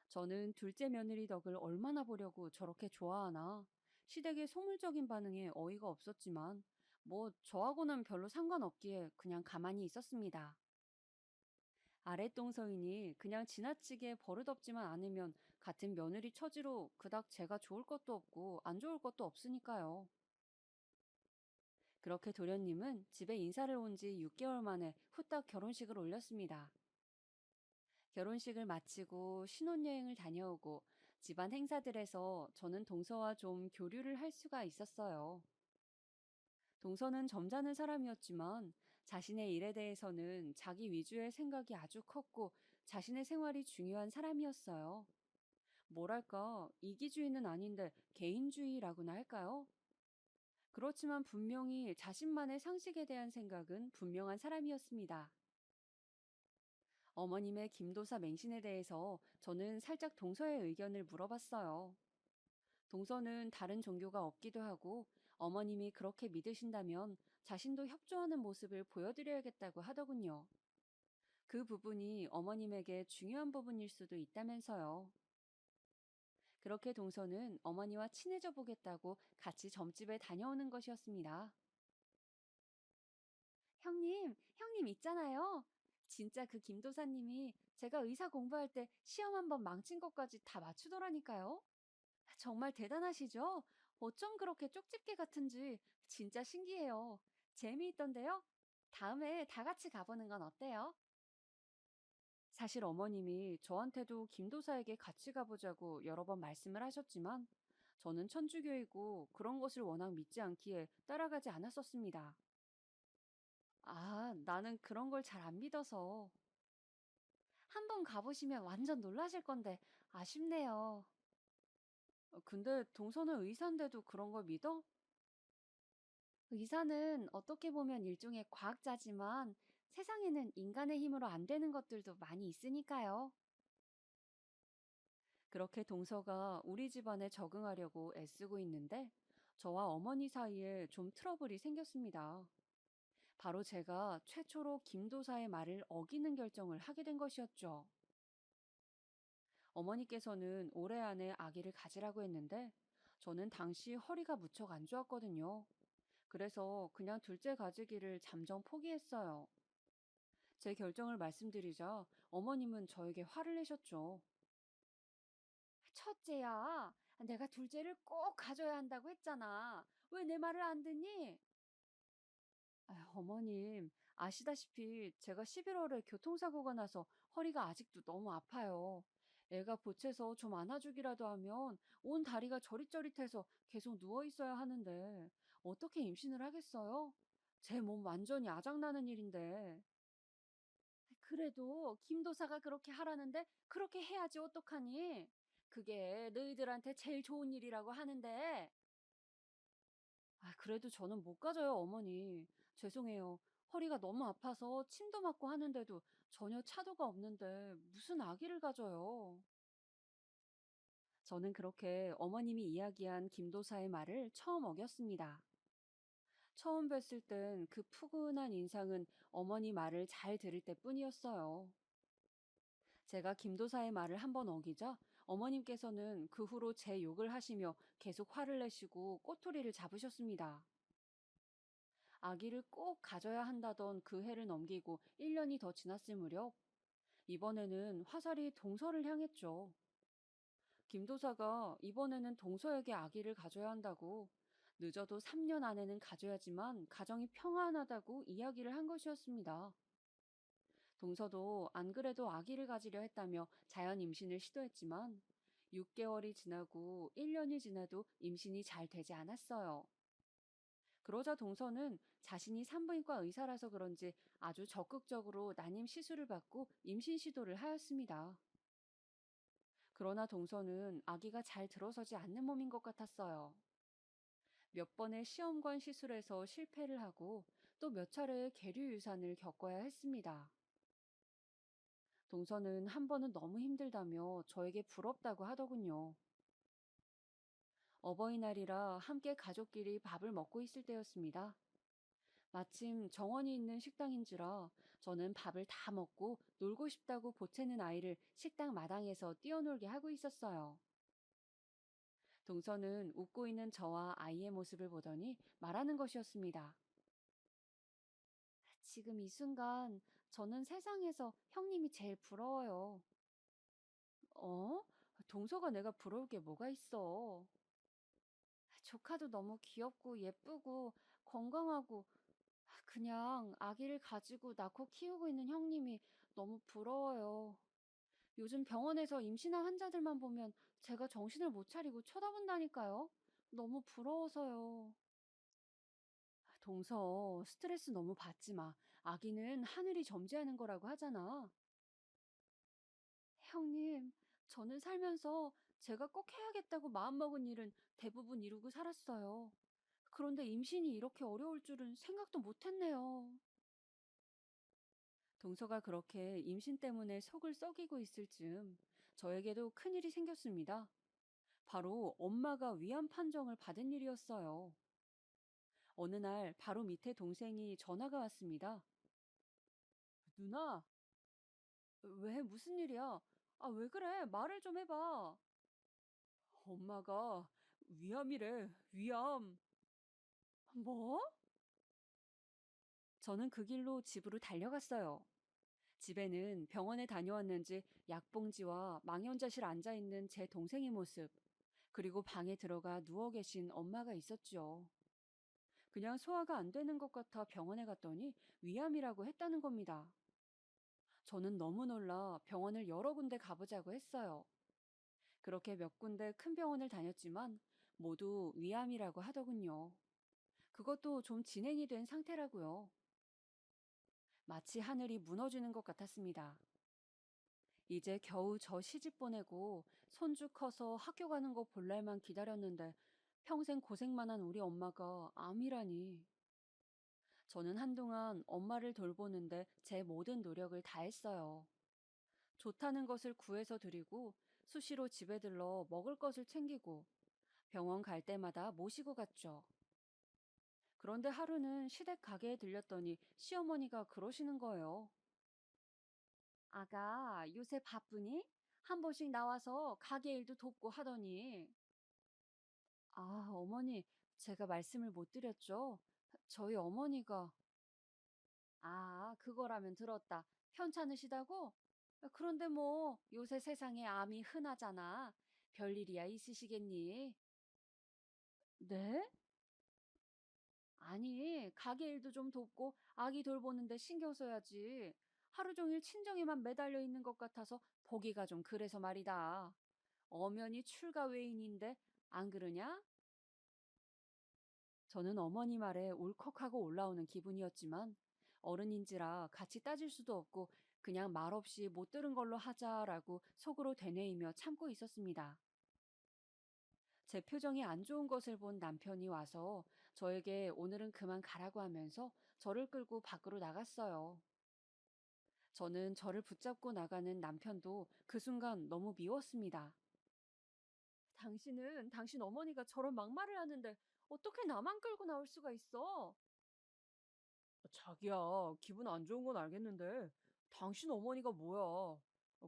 저는 둘째 며느리 덕을 얼마나 보려고 저렇게 좋아하나 시댁의 속물적인 반응에 어이가 없었지만 뭐 저하고는 별로 상관없기에 그냥 가만히 있었습니다. 아랫동서이니 그냥 지나치게 버릇없지만 않으면 같은 며느리 처지로 그닥 제가 좋을 것도 없고 안 좋을 것도 없으니까요. 그렇게 도련님은 집에 인사를 온 지 6개월 만에 후딱 결혼식을 올렸습니다. 결혼식을 마치고 신혼여행을 다녀오고 집안 행사들에서 저는 동서와 좀 교류를 할 수가 있었어요. 동서는 점잖은 사람이었지만 자신의 일에 대해서는 자기 위주의 생각이 아주 컸고 자신의 생활이 중요한 사람이었어요. 뭐랄까, 이기주의는 아닌데 개인주의라고나 할까요? 그렇지만 분명히 자신만의 상식에 대한 생각은 분명한 사람이었습니다. 어머님의 김도사 맹신에 대해서 저는 살짝 동서의 의견을 물어봤어요. 동서는 다른 종교가 없기도 하고 어머님이 그렇게 믿으신다면 자신도 협조하는 모습을 보여드려야겠다고 하더군요. 그 부분이 어머님에게 중요한 부분일 수도 있다면서요. 그렇게 동서는 어머니와 친해져 보겠다고 같이 점집에 다녀오는 것이었습니다. 형님 있잖아요. 진짜 그 김도사님이 제가 의사 공부할 때 시험 한 번 망친 것까지 다 맞추더라니까요. 정말 대단하시죠? 어쩜 그렇게 쪽집게 같은지 진짜 신기해요. 재미있던데요? 다음에 다 같이 가보는 건 어때요? 사실 어머님이 저한테도 김도사에게 같이 가보자고 여러 번 말씀을 하셨지만 저는 천주교이고 그런 것을 워낙 믿지 않기에 따라가지 않았었습니다. 아, 나는 그런 걸 잘 안 믿어서. 한번 가보시면 완전 놀라실 건데 아쉽네요. 근데 동서는 의사인데도 그런 걸 믿어? 의사는 어떻게 보면 일종의 과학자지만 세상에는 인간의 힘으로 안 되는 것들도 많이 있으니까요. 그렇게 동서가 우리 집안에 적응하려고 애쓰고 있는데 저와 어머니 사이에 좀 트러블이 생겼습니다. 바로 제가 최초로 김도사의 말을 어기는 결정을 하게 된 것이었죠. 어머니께서는 올해 안에 아기를 가지라고 했는데 저는 당시 허리가 무척 안 좋았거든요. 그래서 그냥 둘째 가지기를 잠정 포기했어요. 제 결정을 말씀드리자 어머님은 저에게 화를 내셨죠. 첫째야, 내가 둘째를 꼭 가져야 한다고 했잖아. 왜 내 말을 안 듣니? 어머님, 아시다시피 제가 11월에 교통사고가 나서 허리가 아직도 너무 아파요. 애가 보채서 좀 안아주기라도 하면 온 다리가 저릿저릿해서 계속 누워 있어야 하는데 어떻게 임신을 하겠어요? 제 몸 완전히 아작나는 일인데. 그래도 김도사가 그렇게 하라는데 그렇게 해야지 어떡하니? 그게 너희들한테 제일 좋은 일이라고 하는데. 그래도 저는 못 가져요, 어머니. 죄송해요. 허리가 너무 아파서 침도 맞고 하는데도 전혀 차도가 없는데 무슨 아기를 가져요. 저는 그렇게 어머님이 이야기한 김도사의 말을 처음 어겼습니다. 처음 뵀을 땐 그 푸근한 인상은 어머니 말을 잘 들을 때뿐이었어요. 제가 김도사의 말을 한번 어기자 어머님께서는 그 후로 제 욕을 하시며 계속 화를 내시고 꼬투리를 잡으셨습니다. 아기를 꼭 가져야 한다던 그 해를 넘기고 1년이 더 지났을 무렵 이번에는 화살이 동서를 향했죠. 김도사가 이번에는 동서에게 아기를 가져야 한다고 늦어도 3년 안에는 가져야지만 가정이 평안하다고 이야기를 한 것이었습니다. 동서도 안 그래도 아기를 가지려 했다며 자연 임신을 시도했지만 6개월이 지나고 1년이 지나도 임신이 잘 되지 않았어요. 그러자 동서는 자신이 산부인과 의사라서 그런지 아주 적극적으로 난임 시술을 받고 임신 시도를 하였습니다. 그러나 동서는 아기가 잘 들어서지 않는 몸인 것 같았어요. 몇 번의 시험관 시술에서 실패를 하고 또 몇 차례의 계류 유산을 겪어야 했습니다. 동서는 한 번은 너무 힘들다며 저에게 부럽다고 하더군요. 어버이날이라 함께 가족끼리 밥을 먹고 있을 때였습니다. 마침 정원이 있는 식당인지라 저는 밥을 다 먹고 놀고 싶다고 보채는 아이를 식당 마당에서 뛰어놀게 하고 있었어요. 동서는 웃고 있는 저와 아이의 모습을 보더니 말하는 것이었습니다. 지금 이 순간 저는 세상에서 형님이 제일 부러워요. 어? 동서가 내가 부러울 게 뭐가 있어? 조카도 너무 귀엽고 예쁘고 건강하고 그냥 아기를 가지고 낳고 키우고 있는 형님이 너무 부러워요. 요즘 병원에서 임신한 환자들만 보면 제가 정신을 못 차리고 쳐다본다니까요. 너무 부러워서요. 동서, 스트레스 너무 받지 마. 아기는 하늘이 점지하는 거라고 하잖아. 형님, 저는 살면서 제가 꼭 해야겠다고 마음먹은 일은 대부분 이루고 살았어요. 그런데 임신이 이렇게 어려울 줄은 생각도 못 했네요. 동서가 그렇게 임신 때문에 속을 썩이고 있을 즈음 저에게도 큰일이 생겼습니다. 바로 엄마가 위암 판정을 받은 일이었어요. 어느 날 바로 밑에 동생이 전화가 왔습니다. 누나, 왜 무슨 일이야? 왜 그래? 말을 좀 해봐. 엄마가 위암이래, 위암. 뭐? 저는 그 길로 집으로 달려갔어요. 집에는 병원에 다녀왔는지 약봉지와 망연자실 앉아 있는 제 동생의 모습, 그리고 방에 들어가 누워 계신 엄마가 있었죠. 그냥 소화가 안 되는 것 같아 병원에 갔더니 위암이라고 했다는 겁니다. 저는 너무 놀라 병원을 여러 군데 가보자고 했어요. 그렇게 몇 군데 큰 병원을 다녔지만 모두 위암이라고 하더군요. 그것도 좀 진행이 된 상태라고요. 마치 하늘이 무너지는 것 같았습니다. 이제 겨우 저 시집 보내고 손주 커서 학교 가는 거 볼 날만 기다렸는데 평생 고생만 한 우리 엄마가 암이라니. 저는 한동안 엄마를 돌보는데 제 모든 노력을 다했어요. 좋다는 것을 구해서 드리고 수시로 집에 들러 먹을 것을 챙기고 병원 갈 때마다 모시고 갔죠. 그런데 하루는 시댁 가게에 들렸더니 시어머니가 그러시는 거예요. 아가, 요새 바쁘니? 한 번씩 나와서 가게 일도 돕고 하더니. 아, 어머니, 제가 말씀을 못 드렸죠? 저희 어머니가. 아, 그거라면 들었다. 편찮으시다고? 그런데 뭐, 요새 세상에 암이 흔하잖아. 별일이야 있으시겠니? 네? 아니, 가게 일도 좀 돕고 아기 돌보는데 신경 써야지. 하루 종일 친정에만 매달려 있는 것 같아서 보기가 좀 그래서 말이다. 엄연히 출가 외인인데 안 그러냐? 저는 어머니 말에 울컥하고 올라오는 기분이었지만 어른인지라 같이 따질 수도 없고 그냥 말없이 못 들은 걸로 하자라고 속으로 되뇌이며 참고 있었습니다. 제 표정이 안 좋은 것을 본 남편이 와서 저에게 오늘은 그만 가라고 하면서 저를 끌고 밖으로 나갔어요. 저는 저를 붙잡고 나가는 남편도 그 순간 너무 미웠습니다. 당신은 당신 어머니가 저런 막말을 하는데 어떻게 나만 끌고 나올 수가 있어? 자기야, 기분 안 좋은 건 알겠는데, 당신 어머니가 뭐야?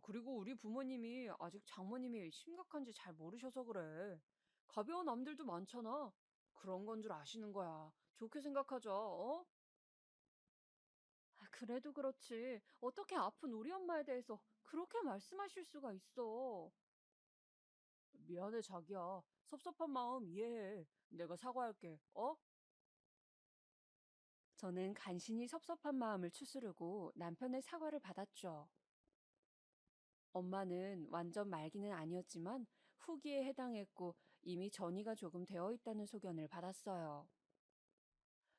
그리고 우리 부모님이 아직 장모님이 심각한지 잘 모르셔서 그래. 가벼운 암들도 많잖아. 그런 건 줄 아시는 거야. 좋게 생각하죠, 어? 아, 그래도 그렇지. 어떻게 아픈 우리 엄마에 대해서 그렇게 말씀하실 수가 있어? 미안해, 자기야. 섭섭한 마음 이해해. 내가 사과할게, 어? 저는 간신히 섭섭한 마음을 추스르고 남편의 사과를 받았죠. 엄마는 완전 말기는 아니었지만 후기에 해당했고 이미 전이가 조금 되어 있다는 소견을 받았어요.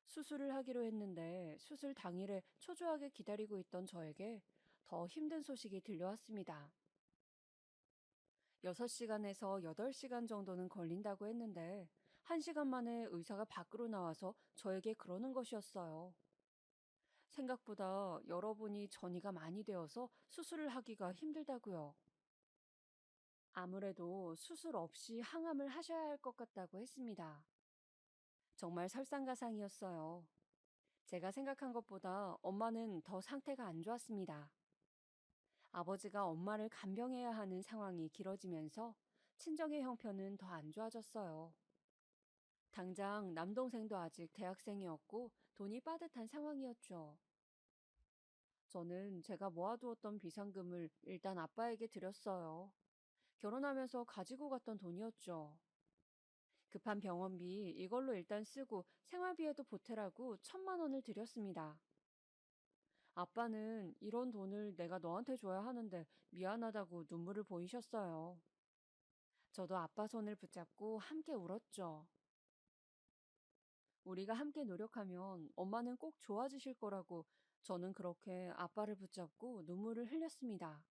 수술을 하기로 했는데 수술 당일에 초조하게 기다리고 있던 저에게 더 힘든 소식이 들려왔습니다. 6시간에서 8시간 정도는 걸린다고 했는데 1시간 만에 의사가 밖으로 나와서 저에게 그러는 것이었어요. 생각보다 여러분이 전이가 많이 되어서 수술을 하기가 힘들다고요. 아무래도 수술 없이 항암을 하셔야 할 것 같다고 했습니다. 정말 설상가상이었어요. 제가 생각한 것보다 엄마는 더 상태가 안 좋았습니다. 아버지가 엄마를 간병해야 하는 상황이 길어지면서 친정의 형편은 더 안 좋아졌어요. 당장 남동생도 아직 대학생이었고 돈이 빠듯한 상황이었죠. 저는 제가 모아두었던 비상금을 일단 아빠에게 드렸어요. 결혼하면서 가지고 갔던 돈이었죠. 급한 병원비 이걸로 일단 쓰고 생활비에도 보태라고 1,000만 원을 드렸습니다. 아빠는 이런 돈을 내가 너한테 줘야 하는데 미안하다고 눈물을 보이셨어요. 저도 아빠 손을 붙잡고 함께 울었죠. 우리가 함께 노력하면 엄마는 꼭 좋아지실 거라고 저는 그렇게 아빠를 붙잡고 눈물을 흘렸습니다.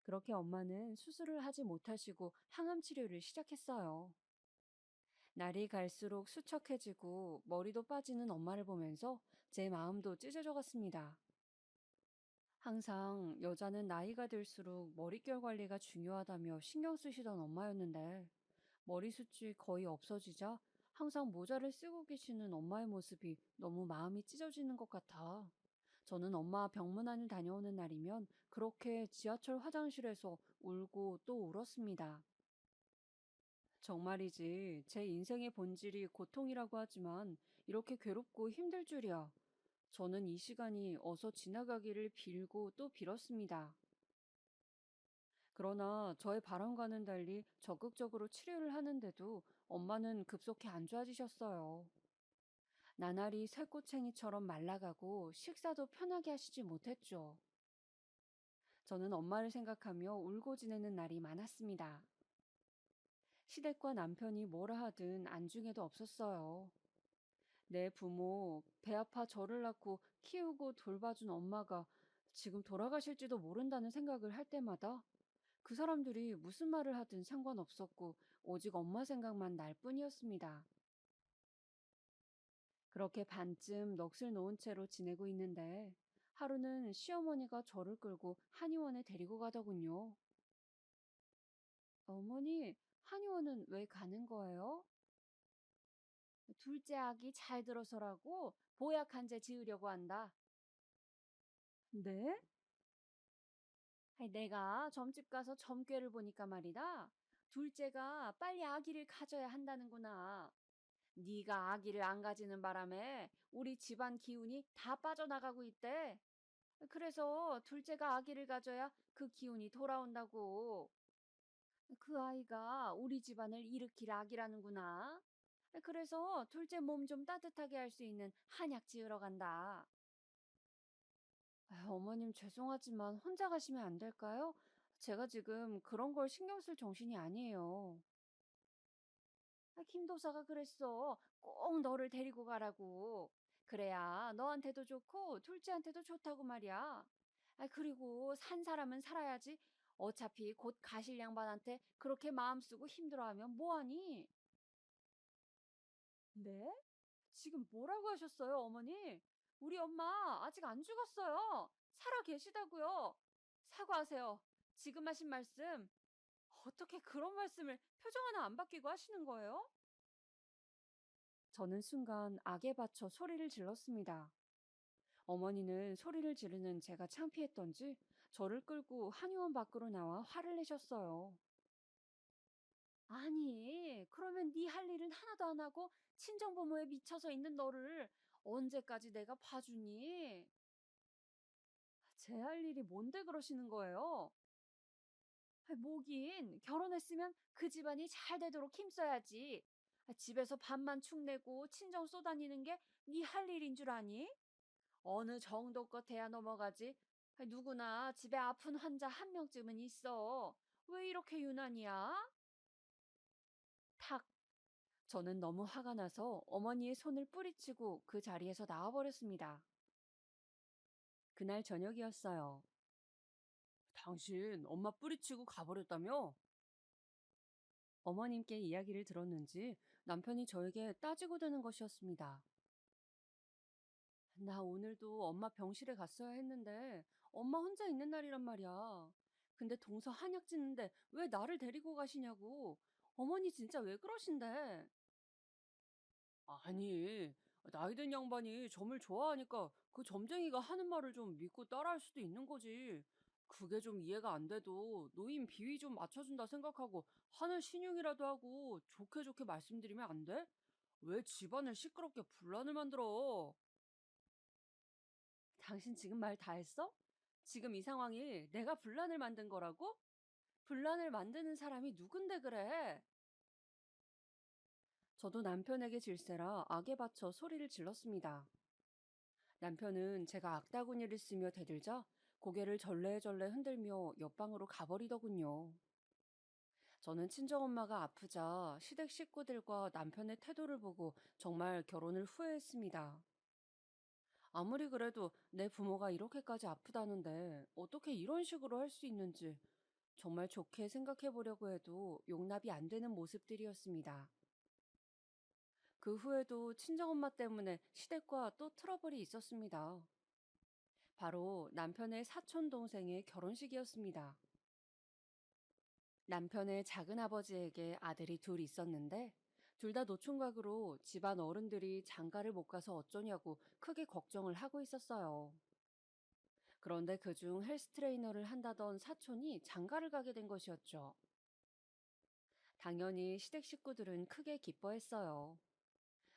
그렇게 엄마는 수술을 하지 못하시고 항암 치료를 시작했어요. 날이 갈수록 수척해지고 머리도 빠지는 엄마를 보면서 제 마음도 찢어져 갔습니다. 항상 여자는 나이가 들수록 머릿결 관리가 중요하다며 신경 쓰시던 엄마였는데 머리숱이 거의 없어지자 항상 모자를 쓰고 계시는 엄마의 모습이 너무 마음이 찢어지는 것 같아. 저는 엄마 병문안을 다녀오는 날이면 그렇게 지하철 화장실에서 울고 또 울었습니다. 정말이지, 제 인생의 본질이 고통이라고 하지만 이렇게 괴롭고 힘들 줄이야. 저는 이 시간이 어서 지나가기를 빌고 또 빌었습니다. 그러나 저의 바람과는 달리 적극적으로 치료를 하는데도 엄마는 급속히 안 좋아지셨어요. 나날이 쇠꼬챙이처럼 말라가고 식사도 편하게 하시지 못했죠. 저는 엄마를 생각하며 울고 지내는 날이 많았습니다. 시댁과 남편이 뭐라 하든 안중에도 없었어요. 내 부모, 배 아파 저를 낳고 키우고 돌봐준 엄마가 지금 돌아가실지도 모른다는 생각을 할 때마다 그 사람들이 무슨 말을 하든 상관없었고 오직 엄마 생각만 날 뿐이었습니다. 그렇게 반쯤 넋을 놓은 채로 지내고 있는데 하루는 시어머니가 저를 끌고 한의원에 데리고 가더군요. 어머니, 한의원은 왜 가는 거예요? 둘째 아기 잘 들어서라고 보약 한 제 지으려고 한다. 네? 아이, 내가 점집 가서 점괘를 보니까 말이다. 둘째가 빨리 아기를 가져야 한다는구나. 네가 아기를 안 가지는 바람에 우리 집안 기운이 다 빠져나가고 있대. 그래서 둘째가 아기를 가져야 그 기운이 돌아온다고. 그 아이가 우리 집안을 일으킬 아기라는구나. 그래서 둘째 몸 좀 따뜻하게 할 수 있는 한약 지으러 간다. 어머님 죄송하지만 혼자 가시면 안 될까요? 제가 지금 그런 걸 신경 쓸 정신이 아니에요. 김도사가 그랬어. 꼭 너를 데리고 가라고. 그래야 너한테도 좋고 둘째한테도 좋다고 말이야. 그리고 산 사람은 살아야지. 어차피 곧 가실 양반한테 그렇게 마음 쓰고 힘들어하면 뭐하니? 네? 지금 뭐라고 하셨어요, 어머니? 우리 엄마 아직 안 죽었어요. 살아 계시다고요. 사과하세요. 지금 하신 말씀 어떻게 그런 말씀을 표정 하나 안 바뀌고 하시는 거예요? 저는 순간 악에 받쳐 소리를 질렀습니다. 어머니는 소리를 지르는 제가 창피했던지 저를 끌고 한의원 밖으로 나와 화를 내셨어요. 아니, 그러면 네 할 일은 하나도 안 하고 친정부모에 미쳐서 있는 너를 언제까지 내가 봐주니? 제 할 일이 뭔데 그러시는 거예요? 뭐긴 결혼했으면 그 집안이 잘 되도록 힘써야지. 집에서 밥만 축내고 친정 쏘다니는 게 네 할 일인 줄 아니? 어느 정도껏 해야 넘어가지? 누구나 집에 아픈 환자 한 명쯤은 있어. 왜 이렇게 유난이야? 탁! 저는 너무 화가 나서 어머니의 손을 뿌리치고 그 자리에서 나와버렸습니다. 그날 저녁이었어요. 당신 엄마 뿌리치고 가버렸다며? 어머님께 이야기를 들었는지 남편이 저에게 따지고 드는 것이었습니다. 나 오늘도 엄마 병실에 갔어야 했는데 엄마 혼자 있는 날이란 말이야. 근데 동서 한약 짓는데 왜 나를 데리고 가시냐고. 어머니 진짜 왜 그러신데? 아니, 나이 든 양반이 점을 좋아하니까 그 점쟁이가 하는 말을 좀 믿고 따라할 수도 있는 거지. 그게 좀 이해가 안 돼도 노인 비위 좀 맞춰준다 생각하고 하는 신용이라도 하고 좋게 좋게 말씀드리면 안 돼? 왜 집안을 시끄럽게 분란을 만들어? 당신 지금 말 다 했어? 지금 이 상황이 내가 분란을 만든 거라고? 분란을 만드는 사람이 누군데 그래? 저도 남편에게 질세라 악에 받쳐 소리를 질렀습니다. 남편은 제가 악다구니를 쓰며 대들자 고개를 절레절레 흔들며 옆방으로 가버리더군요. 저는 친정엄마가 아프자 시댁 식구들과 남편의 태도를 보고 정말 결혼을 후회했습니다. 아무리 그래도 내 부모가 이렇게까지 아프다는데 어떻게 이런 식으로 할 수 있는지 정말 좋게 생각해 보려고 해도 용납이 안 되는 모습들이었습니다. 그 후에도 친정엄마 때문에 시댁과 또 트러블이 있었습니다. 바로 남편의 사촌 동생의 결혼식이었습니다. 남편의 작은 아버지에게 아들이 둘 있었는데 둘 다 노총각으로 집안 어른들이 장가를 못 가서 어쩌냐고 크게 걱정을 하고 있었어요. 그런데 그중 헬스 트레이너를 한다던 사촌이 장가를 가게 된 것이었죠. 당연히 시댁 식구들은 크게 기뻐했어요.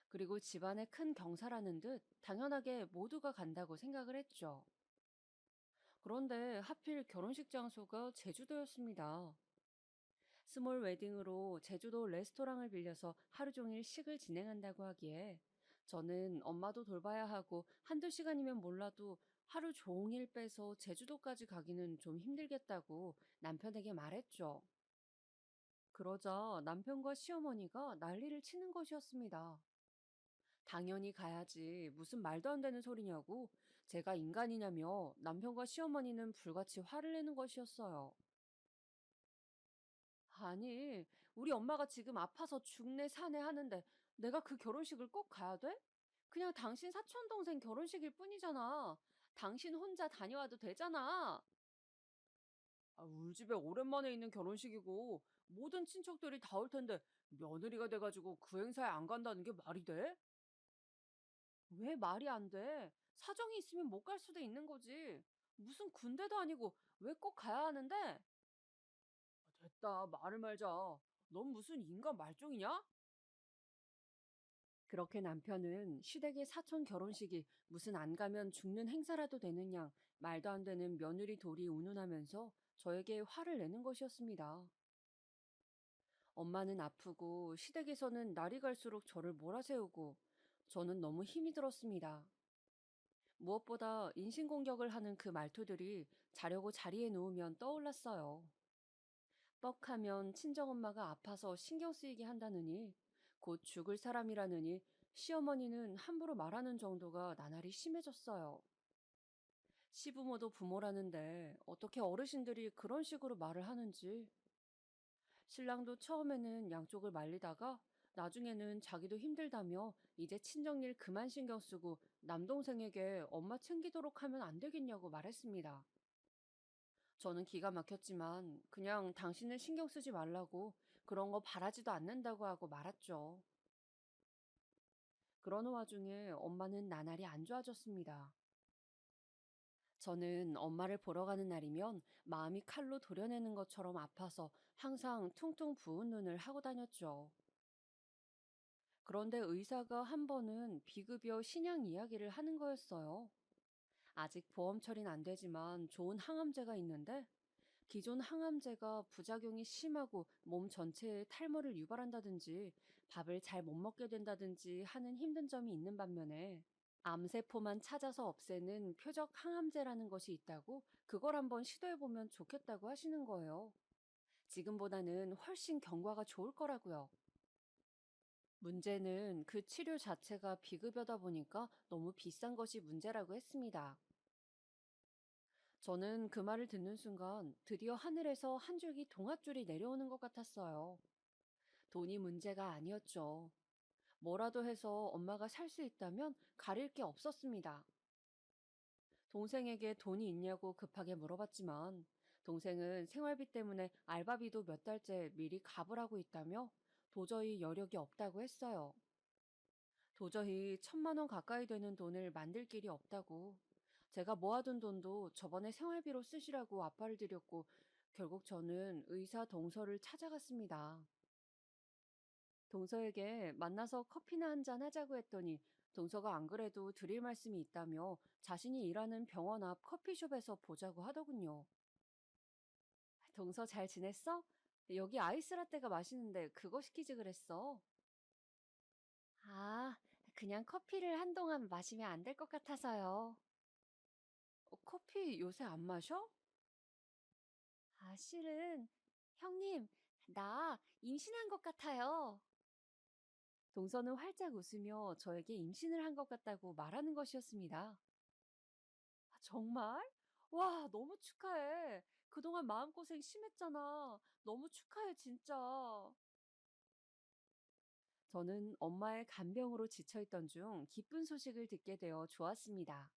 그리고 집안의 큰 경사라는 듯 당연하게 모두가 간다고 생각을 했죠. 그런데 하필 결혼식 장소가 제주도였습니다. 스몰 웨딩으로 제주도 레스토랑을 빌려서 하루 종일 식을 진행한다고 하기에 저는 엄마도 돌봐야 하고 한두 시간이면 몰라도 하루 종일 빼서 제주도까지 가기는 좀 힘들겠다고 남편에게 말했죠. 그러자 남편과 시어머니가 난리를 치는 것이었습니다. 당연히 가야지. 무슨 말도 안 되는 소리냐고. 제가 인간이냐며 남편과 시어머니는 불같이 화를 내는 것이었어요. 아니, 우리 엄마가 지금 아파서 죽네 사네 하는데 내가 그 결혼식을 꼭 가야 돼? 그냥 당신 사촌 동생 결혼식일 뿐이잖아. 당신 혼자 다녀와도 되잖아. 아, 우리 집에 오랜만에 있는 결혼식이고 모든 친척들이 다 올 텐데 며느리가 돼가지고 그 행사에 안 간다는 게 말이 돼? 왜 말이 안 돼? 사정이 있으면 못 갈 수도 있는 거지. 무슨 군대도 아니고 왜 꼭 가야 하는데? 아, 됐다, 말을 말자. 넌 무슨 인간 말종이냐? 그렇게 남편은 시댁의 사촌 결혼식이 무슨 안 가면 죽는 행사라도 되는 양 말도 안 되는 며느리 도리 운운하면서 저에게 화를 내는 것이었습니다. 엄마는 아프고 시댁에서는 날이 갈수록 저를 몰아세우고 저는 너무 힘이 들었습니다. 무엇보다 인신공격을 하는 그 말투들이 자려고 자리에 누우면 떠올랐어요. 뻑하면 친정엄마가 아파서 신경 쓰이게 한다느니 곧 죽을 사람이라느니 시어머니는 함부로 말하는 정도가 나날이 심해졌어요. 시부모도 부모라는데 어떻게 어르신들이 그런 식으로 말을 하는지. 신랑도 처음에는 양쪽을 말리다가 나중에는 자기도 힘들다며 이제 친정일 그만 신경 쓰고 남동생에게 엄마 챙기도록 하면 안 되겠냐고 말했습니다. 저는 기가 막혔지만 그냥 당신은 신경 쓰지 말라고 그런 거 바라지도 않는다고 하고 말았죠. 그러는 와중에 엄마는 나날이 안 좋아졌습니다. 저는 엄마를 보러 가는 날이면 마음이 칼로 도려내는 것처럼 아파서 항상 퉁퉁 부은 눈을 하고 다녔죠. 그런데 의사가 한 번은 비급여 신양 이야기를 하는 거였어요. 아직 보험 처리는 안 되지만 좋은 항암제가 있는데 기존 항암제가 부작용이 심하고 몸 전체에 탈모를 유발한다든지 밥을 잘 못 먹게 된다든지 하는 힘든 점이 있는 반면에 암세포만 찾아서 없애는 표적 항암제라는 것이 있다고 그걸 한번 시도해보면 좋겠다고 하시는 거예요. 지금보다는 훨씬 경과가 좋을 거라고요. 문제는 그 치료 자체가 비급여다 보니까 너무 비싼 것이 문제라고 했습니다. 저는 그 말을 듣는 순간 드디어 하늘에서 한 줄기 동아줄이 내려오는 것 같았어요. 돈이 문제가 아니었죠. 뭐라도 해서 엄마가 살 수 있다면 가릴 게 없었습니다. 동생에게 돈이 있냐고 급하게 물어봤지만 동생은 생활비 때문에 알바비도 몇 달째 미리 값을 하고 있다며 도저히 여력이 없다고 했어요. 도저히 1,000만 원 가까이 되는 돈을 만들 길이 없다고. 제가 모아둔 돈도 저번에 생활비로 쓰시라고 아빠를 드렸고 결국 저는 의사 동서를 찾아갔습니다. 동서에게 만나서 커피나 한잔 하자고 했더니 동서가 안 그래도 드릴 말씀이 있다며 자신이 일하는 병원 앞 커피숍에서 보자고 하더군요. 동서 잘 지냈어? 여기 아이스라떼가 맛있는데 그거 시키지 그랬어. 아, 그냥 커피를 한동안 마시면 안 될 것 같아서요. 커피 요새 안 마셔? 아, 실은 형님, 나 임신한 것 같아요. 동서는 활짝 웃으며 저에게 임신을 한 것 같다고 말하는 것이었습니다. 아, 정말? 와, 너무 축하해. 그동안 마음고생 심했잖아. 너무 축하해, 진짜. 저는 엄마의 간병으로 지쳐있던 중 기쁜 소식을 듣게 되어 좋았습니다.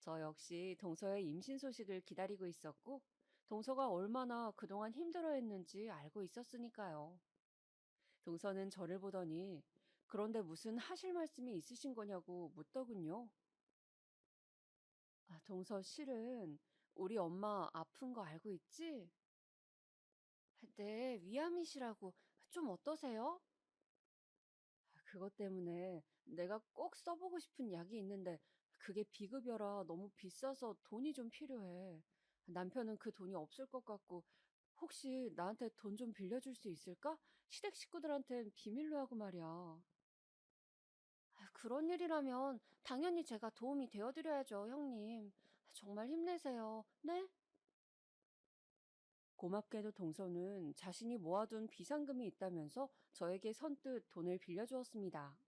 저 역시 동서의 임신 소식을 기다리고 있었고, 동서가 얼마나 그동안 힘들어했는지 알고 있었으니까요. 동서는 저를 보더니, 그런데 무슨 하실 말씀이 있으신 거냐고 묻더군요. 아, 동서 실은 우리 엄마 아픈 거 알고 있지? 네, 위암이시라고. 좀 어떠세요? 그것 때문에 내가 꼭 써보고 싶은 약이 있는데 그게 비급여라 너무 비싸서 돈이 좀 필요해. 남편은 그 돈이 없을 것 같고 혹시 나한테 돈 좀 빌려줄 수 있을까? 시댁 식구들한텐 비밀로 하고 말이야. 그런 일이라면 당연히 제가 도움이 되어드려야죠, 형님. 정말 힘내세요. 네? 고맙게도 동서는 자신이 모아둔 비상금이 있다면서 저에게 선뜻 돈을 빌려주었습니다.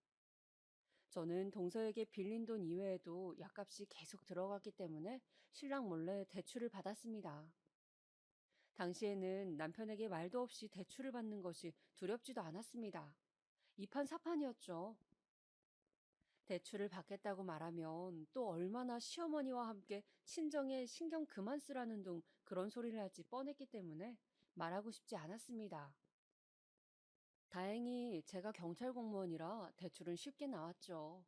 저는 동서에게 빌린 돈 이외에도 약값이 계속 들어갔기 때문에 신랑 몰래 대출을 받았습니다. 당시에는 남편에게 말도 없이 대출을 받는 것이 두렵지도 않았습니다. 이판사판이었죠. 대출을 받겠다고 말하면 또 얼마나 시어머니와 함께 친정에 신경 그만 쓰라는 둥 그런 소리를 할지 뻔했기 때문에 말하고 싶지 않았습니다. 다행히 제가 경찰 공무원이라 대출은 쉽게 나왔죠.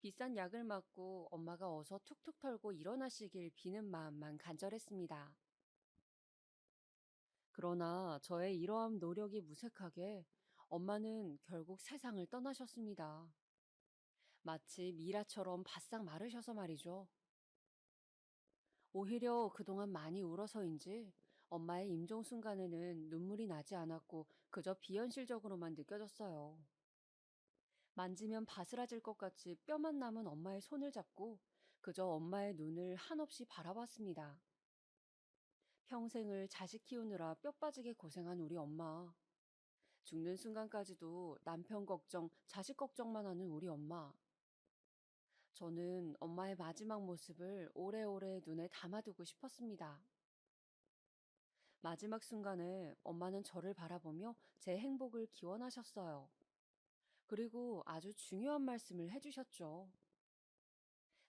비싼 약을 맞고 엄마가 어서 툭툭 털고 일어나시길 비는 마음만 간절했습니다. 그러나 저의 이러한 노력이 무색하게 엄마는 결국 세상을 떠나셨습니다. 마치 미라처럼 바싹 마르셔서 말이죠. 오히려 그동안 많이 울어서인지 엄마의 임종 순간에는 눈물이 나지 않았고 그저 비현실적으로만 느껴졌어요. 만지면 바스라질 것 같이 뼈만 남은 엄마의 손을 잡고 그저 엄마의 눈을 한없이 바라봤습니다. 평생을 자식 키우느라 뼈 빠지게 고생한 우리 엄마. 죽는 순간까지도 남편 걱정, 자식 걱정만 하는 우리 엄마. 저는 엄마의 마지막 모습을 오래오래 눈에 담아두고 싶었습니다. 마지막 순간에 엄마는 저를 바라보며 제 행복을 기원하셨어요. 그리고 아주 중요한 말씀을 해주셨죠.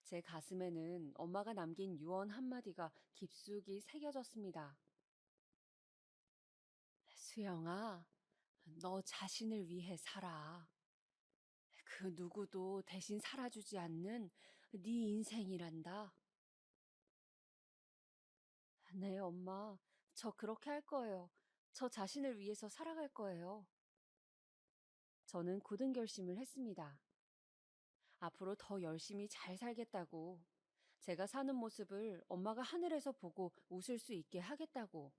제 가슴에는 엄마가 남긴 유언 한마디가 깊숙이 새겨졌습니다. 수영아, 너 자신을 위해 살아. 그 누구도 대신 살아주지 않는 네 인생이란다. 네, 엄마. 저 그렇게 할 거예요. 저 자신을 위해서 살아갈 거예요. 저는 굳은 결심을 했습니다. 앞으로 더 열심히 잘 살겠다고. 제가 사는 모습을 엄마가 하늘에서 보고 웃을 수 있게 하겠다고.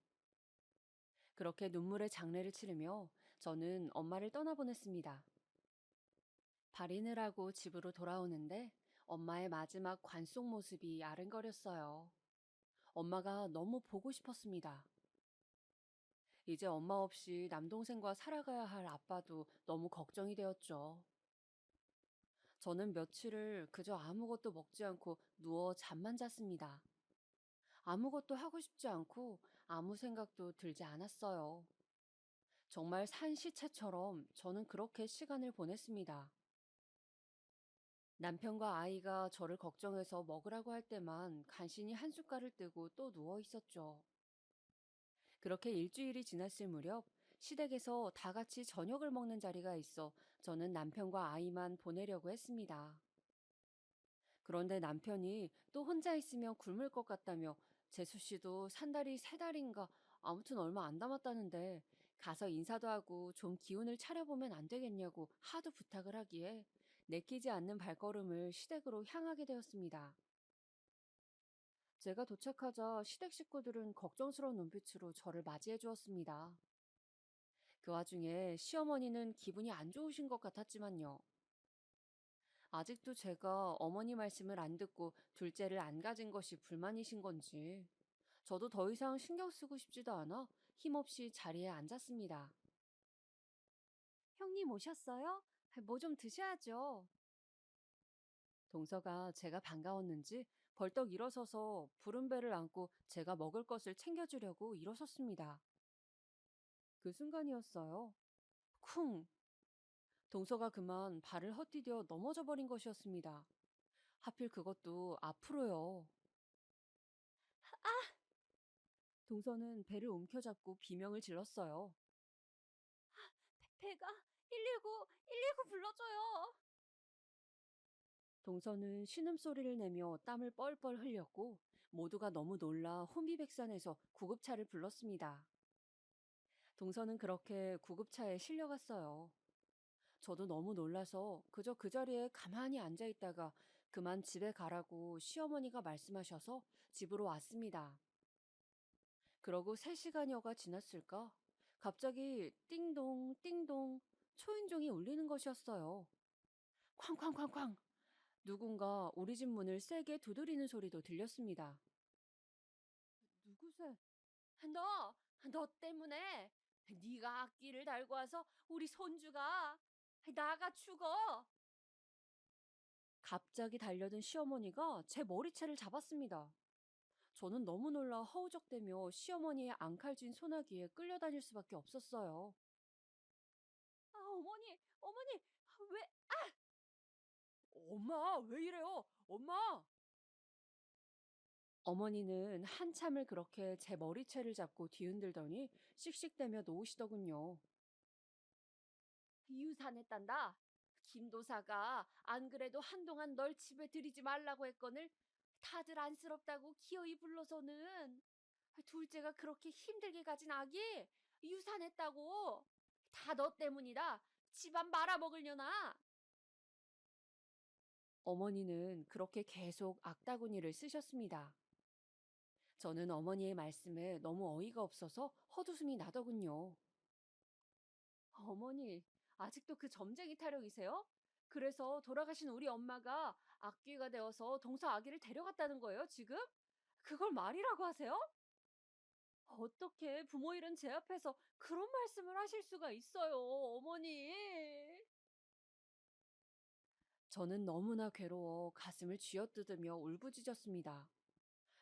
그렇게 눈물의 장례를 치르며 저는 엄마를 떠나보냈습니다. 발인을 하고 집으로 돌아오는데 엄마의 마지막 관속 모습이 아른거렸어요. 엄마가 너무 보고 싶었습니다. 이제 엄마 없이 남동생과 살아가야 할 아빠도 너무 걱정이 되었죠. 저는 며칠을 그저 아무것도 먹지 않고 누워 잠만 잤습니다. 아무것도 하고 싶지 않고 아무 생각도 들지 않았어요. 정말 산 시체처럼 저는 그렇게 시간을 보냈습니다. 남편과 아이가 저를 걱정해서 먹으라고 할 때만 간신히 한 숟갈을 뜨고 또 누워 있었죠. 그렇게 일주일이 지났을 무렵 시댁에서 다 같이 저녁을 먹는 자리가 있어 저는 남편과 아이만 보내려고 했습니다. 그런데 남편이 또 혼자 있으면 굶을 것 같다며 재수 씨도 산 달이 세 달인가 아무튼 얼마 안 남았다는데 가서 인사도 하고 좀 기운을 차려보면 안 되겠냐고 하도 부탁을 하기에 내키지 않는 발걸음을 시댁으로 향하게 되었습니다. 제가 도착하자 시댁 식구들은 걱정스러운 눈빛으로 저를 맞이해 주었습니다. 그 와중에 시어머니는 기분이 안 좋으신 것 같았지만요. 아직도 제가 어머니 말씀을 안 듣고 둘째를 안 가진 것이 불만이신 건지, 저도 더 이상 신경 쓰고 싶지도 않아 힘없이 자리에 앉았습니다. 형님 오셨어요? 뭐 좀 드셔야죠. 동서가 제가 반가웠는지 벌떡 일어서서 부른 배를 안고 제가 먹을 것을 챙겨주려고 일어섰습니다. 그 순간이었어요. 쿵! 동서가 그만 발을 헛디뎌 넘어져 버린 것이었습니다. 하필 그것도 앞으로요. 동서는 배를 움켜잡고 비명을 질렀어요. 배가 119 불러줘요. 동서는 신음소리를 내며 땀을 뻘뻘 흘렸고 모두가 너무 놀라 혼비백산해서 구급차를 불렀습니다. 동서는 그렇게 구급차에 실려갔어요. 저도 너무 놀라서 그저 그 자리에 가만히 앉아 있다가 그만 집에 가라고 시어머니가 말씀하셔서 집으로 왔습니다. 그러고 3시간여가 지났을까? 갑자기 띵동, 띵동 초인종이 울리는 것이었어요. 쾅쾅쾅쾅! 누군가 우리 집 문을 세게 두드리는 소리도 들렸습니다. 누구세? 너 때문에 네가 악기를 달고 와서 우리 손주가 나가 죽어. 갑자기 달려든 시어머니가 제 머리채를 잡았습니다. 저는 너무 놀라 허우적대며 시어머니의 앙칼진 소나기에 끌려다닐 수밖에 없었어요. 아, 어머니, 왜, 엄마, 왜 이래요? 엄마! 어머니는 한참을 그렇게 제 머리채를 잡고 뒤흔들더니 씩씩대며 놓으시더군요. 유산했단다. 김도사가 안 그래도 한동안 널 집에 들이지 말라고 했거늘 다들 안쓰럽다고 기어이 불러서는 둘째가 그렇게 힘들게 가진 아기 유산했다고. 다 너 때문이다. 집안 말아먹으려나. 어머니는 그렇게 계속 악다구니를 쓰셨습니다. 저는 어머니의 말씀에 너무 어이가 없어서 헛웃음이 나더군요. 어머니, 아직도 그 점쟁이 타령이세요? 그래서 돌아가신 우리 엄마가 악귀가 되어서 동서 아기를 데려갔다는 거예요, 지금? 그걸 말이라고 하세요? 어떻게 부모 잃은 제 앞에서 그런 말씀을 하실 수가 있어요, 어머니? 저는 너무나 괴로워 가슴을 쥐어뜯으며 울부짖었습니다.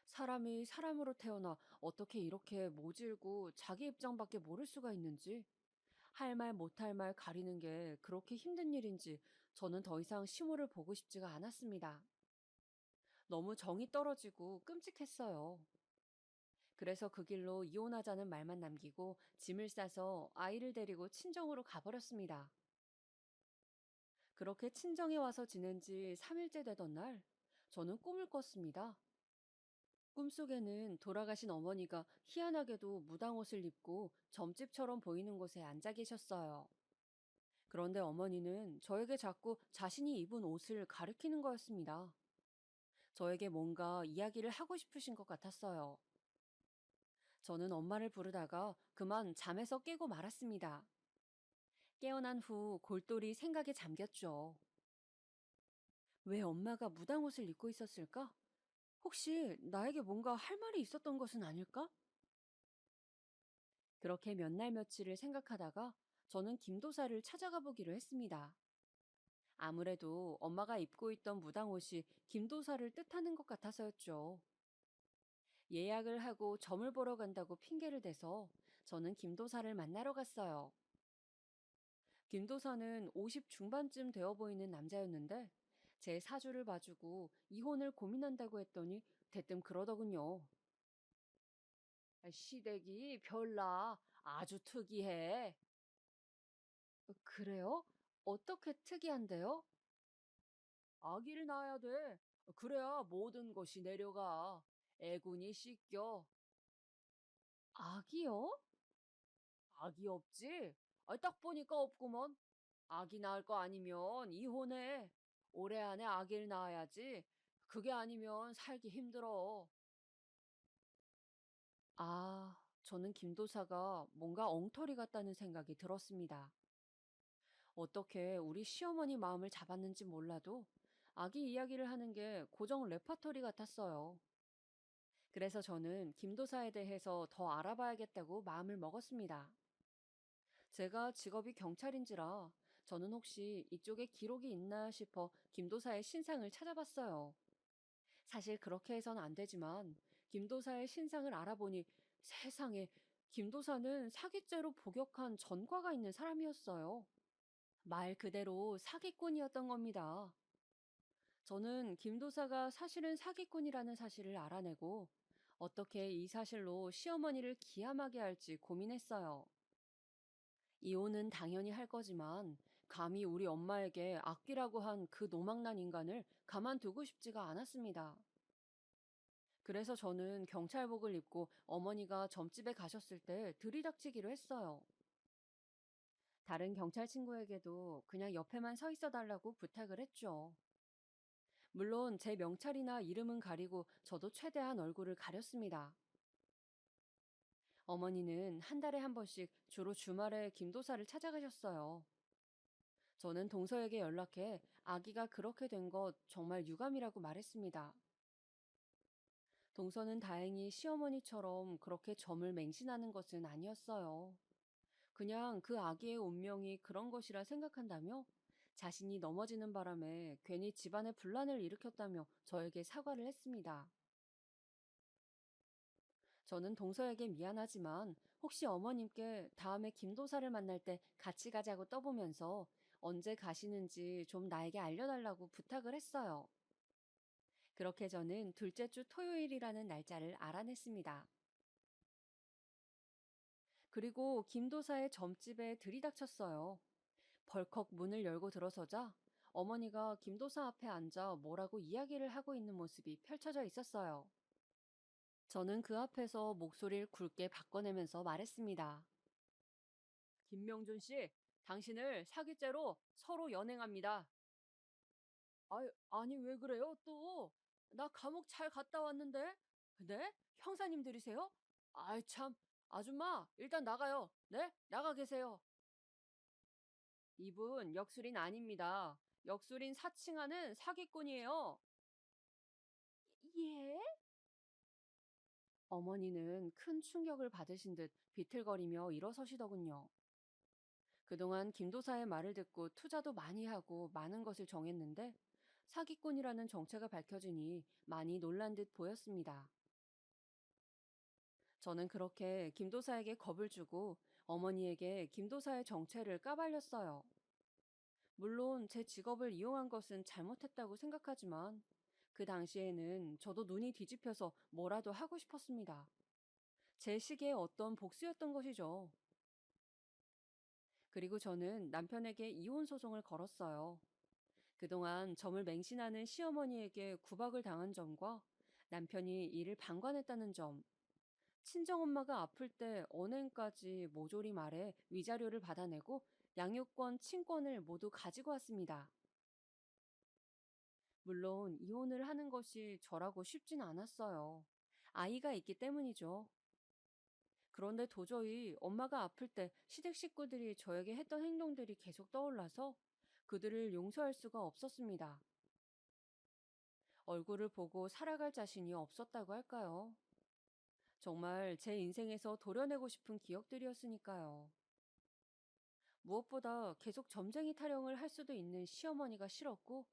사람이 사람으로 태어나 어떻게 이렇게 모질고 자기 입장밖에 모를 수가 있는지, 할 말 못할 말 가리는 게 그렇게 힘든 일인지 저는 더 이상 시모를 보고 싶지가 않았습니다. 너무 정이 떨어지고 끔찍했어요. 그래서 그 길로 이혼하자는 말만 남기고 짐을 싸서 아이를 데리고 친정으로 가버렸습니다. 그렇게 친정에 와서 지낸 지 3일째 되던 날, 저는 꿈을 꿨습니다. 꿈속에는 돌아가신 어머니가 희한하게도 무당옷을 입고 점집처럼 보이는 곳에 앉아 계셨어요. 그런데 어머니는 저에게 자꾸 자신이 입은 옷을 가리키는 거였습니다. 저에게 뭔가 이야기를 하고 싶으신 것 같았어요. 저는 엄마를 부르다가 그만 잠에서 깨고 말았습니다. 깨어난 후 골똘히 생각에 잠겼죠. 왜 엄마가 무당 옷을 입고 있었을까? 혹시 나에게 뭔가 할 말이 있었던 것은 아닐까? 그렇게 몇 날 며칠을 생각하다가 저는 김도사를 찾아가 보기로 했습니다. 아무래도 엄마가 입고 있던 무당 옷이 김도사를 뜻하는 것 같아서였죠. 예약을 하고 점을 보러 간다고 핑계를 대서 저는 김도사를 만나러 갔어요. 김도사는 50 중반쯤 되어 보이는 남자였는데 제 사주를 봐주고 이혼을 고민한다고 했더니 대뜸 그러더군요. 시댁이 별나 아주 특이해. 그래요? 어떻게 특이한데요? 아기를 낳아야 돼. 그래야 모든 것이 내려가. 애군이 씻겨. 아기요? 아기 없지? 딱 보니까 없구먼. 아기 낳을 거 아니면 이혼해. 올해 안에 아기를 낳아야지. 그게 아니면 살기 힘들어. 아, 저는 김도사가 뭔가 엉터리 같다는 생각이 들었습니다. 어떻게 우리 시어머니 마음을 잡았는지 몰라도 아기 이야기를 하는 게 고정 레퍼토리 같았어요. 그래서 저는 김도사에 대해서 더 알아봐야겠다고 마음을 먹었습니다. 제가 직업이 경찰인지라 저는 혹시 이쪽에 기록이 있나 싶어 김도사의 신상을 찾아봤어요. 사실 그렇게 해선 안 되지만 김도사의 신상을 알아보니 세상에 김도사는 사기죄로 복역한 전과가 있는 사람이었어요. 말 그대로 사기꾼이었던 겁니다. 저는 김도사가 사실은 사기꾼이라는 사실을 알아내고 어떻게 이 사실로 시어머니를 기함하게 할지 고민했어요. 이혼은 당연히 할 거지만 감히 우리 엄마에게 아끼라고 한 그 노망난 인간을 가만두고 싶지가 않았습니다. 그래서 저는 경찰복을 입고 어머니가 점집에 가셨을 때 들이닥치기로 했어요. 다른 경찰 친구에게도 그냥 옆에만 서 있어 달라고 부탁을 했죠. 물론 제 명찰이나 이름은 가리고 저도 최대한 얼굴을 가렸습니다. 어머니는 한 달에 한 번씩 주로 주말에 김도사를 찾아가셨어요. 저는 동서에게 연락해 아기가 그렇게 된 것 정말 유감이라고 말했습니다. 동서는 다행히 시어머니처럼 그렇게 점을 맹신하는 것은 아니었어요. 그냥 그 아기의 운명이 그런 것이라 생각한다며 자신이 넘어지는 바람에 괜히 집안에 분란을 일으켰다며 저에게 사과를 했습니다. 저는 동서에게 미안하지만 혹시 어머님께 다음에 김도사를 만날 때 같이 가자고 떠보면서 언제 가시는지 좀 나에게 알려달라고 부탁을 했어요. 그렇게 저는 둘째 주 토요일이라는 날짜를 알아냈습니다. 그리고 김도사의 점집에 들이닥쳤어요. 벌컥 문을 열고 들어서자 어머니가 김도사 앞에 앉아 뭐라고 이야기를 하고 있는 모습이 펼쳐져 있었어요. 저는 그 앞에서 목소리를 굵게 바꿔내면서 말했습니다. 김명준 씨, 당신을 사기죄로 서로 연행합니다. 아니 왜 그래요 또? 나 감옥 잘 갔다 왔는데? 네? 형사님들이세요? 아이 참, 아줌마 일단 나가요. 네? 나가 계세요. 이분 역술인 아닙니다. 역술인 사칭하는 사기꾼이에요. 예? 어머니는 큰 충격을 받으신 듯 비틀거리며 일어서시더군요. 그동안 김도사의 말을 듣고 투자도 많이 하고 많은 것을 정했는데 사기꾼이라는 정체가 밝혀지니 많이 놀란 듯 보였습니다. 저는 그렇게 김도사에게 겁을 주고 어머니에게 김도사의 정체를 까발렸어요. 물론 제 직업을 이용한 것은 잘못했다고 생각하지만 그 당시에는 저도 눈이 뒤집혀서 뭐라도 하고 싶었습니다. 제 시기에 어떤 복수였던 것이죠. 그리고 저는 남편에게 이혼 소송을 걸었어요. 그동안 점을 맹신하는 시어머니에게 구박을 당한 점과 남편이 이를 방관했다는 점, 친정엄마가 아플 때 언행까지 모조리 말해 위자료를 받아내고 양육권, 친권을 모두 가지고 왔습니다. 물론 이혼을 하는 것이 저라고 쉽진 않았어요. 아이가 있기 때문이죠. 그런데 도저히 엄마가 아플 때 시댁 식구들이 저에게 했던 행동들이 계속 떠올라서 그들을 용서할 수가 없었습니다. 얼굴을 보고 살아갈 자신이 없었다고 할까요? 정말 제 인생에서 도려내고 싶은 기억들이었으니까요. 무엇보다 계속 점쟁이 타령을 할 수도 있는 시어머니가 싫었고,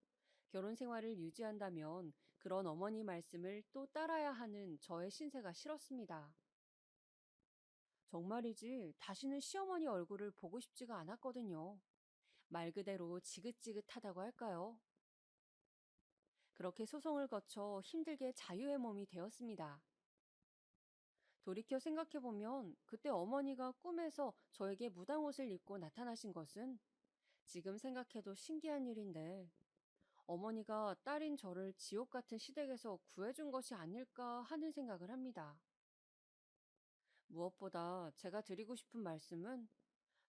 결혼 생활을 유지한다면 그런 어머니 말씀을 또 따라야 하는 저의 신세가 싫었습니다. 정말이지 다시는 시어머니 얼굴을 보고 싶지가 않았거든요. 말 그대로 지긋지긋하다고 할까요? 그렇게 소송을 거쳐 힘들게 자유의 몸이 되었습니다. 돌이켜 생각해보면 그때 어머니가 꿈에서 저에게 무당 옷을 입고 나타나신 것은 지금 생각해도 신기한 일인데 어머니가 딸인 저를 지옥 같은 시댁에서 구해준 것이 아닐까 하는 생각을 합니다. 무엇보다 제가 드리고 싶은 말씀은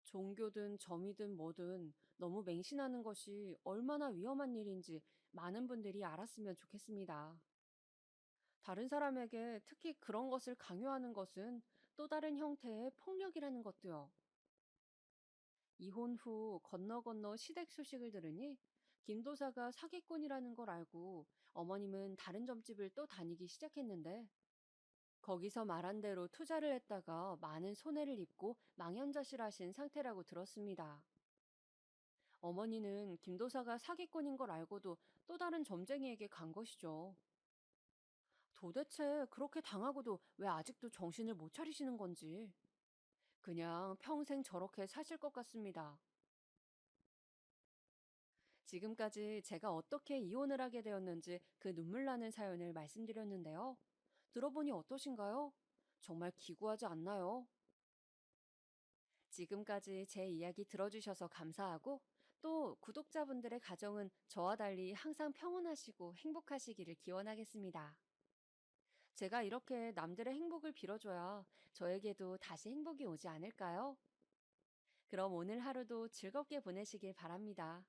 종교든 점이든 뭐든 너무 맹신하는 것이 얼마나 위험한 일인지 많은 분들이 알았으면 좋겠습니다. 다른 사람에게 특히 그런 것을 강요하는 것은 또 다른 형태의 폭력이라는 것도요. 이혼 후 건너 건너 시댁 소식을 들으니 김도사가 사기꾼이라는 걸 알고 어머님은 다른 점집을 또 다니기 시작했는데 거기서 말한 대로 투자를 했다가 많은 손해를 입고 망연자실하신 상태라고 들었습니다. 어머니는 김도사가 사기꾼인 걸 알고도 또 다른 점쟁이에게 간 것이죠. 도대체 그렇게 당하고도 왜 아직도 정신을 못 차리시는 건지. 그냥 평생 저렇게 사실 것 같습니다. 지금까지 제가 어떻게 이혼을 하게 되었는지 그 눈물 나는 사연을 말씀드렸는데요. 들어보니 어떠신가요? 정말 기구하지 않나요? 지금까지 제 이야기 들어주셔서 감사하고 또 구독자분들의 가정은 저와 달리 항상 평온하시고 행복하시기를 기원하겠습니다. 제가 이렇게 남들의 행복을 빌어줘야 저에게도 다시 행복이 오지 않을까요? 그럼 오늘 하루도 즐겁게 보내시길 바랍니다.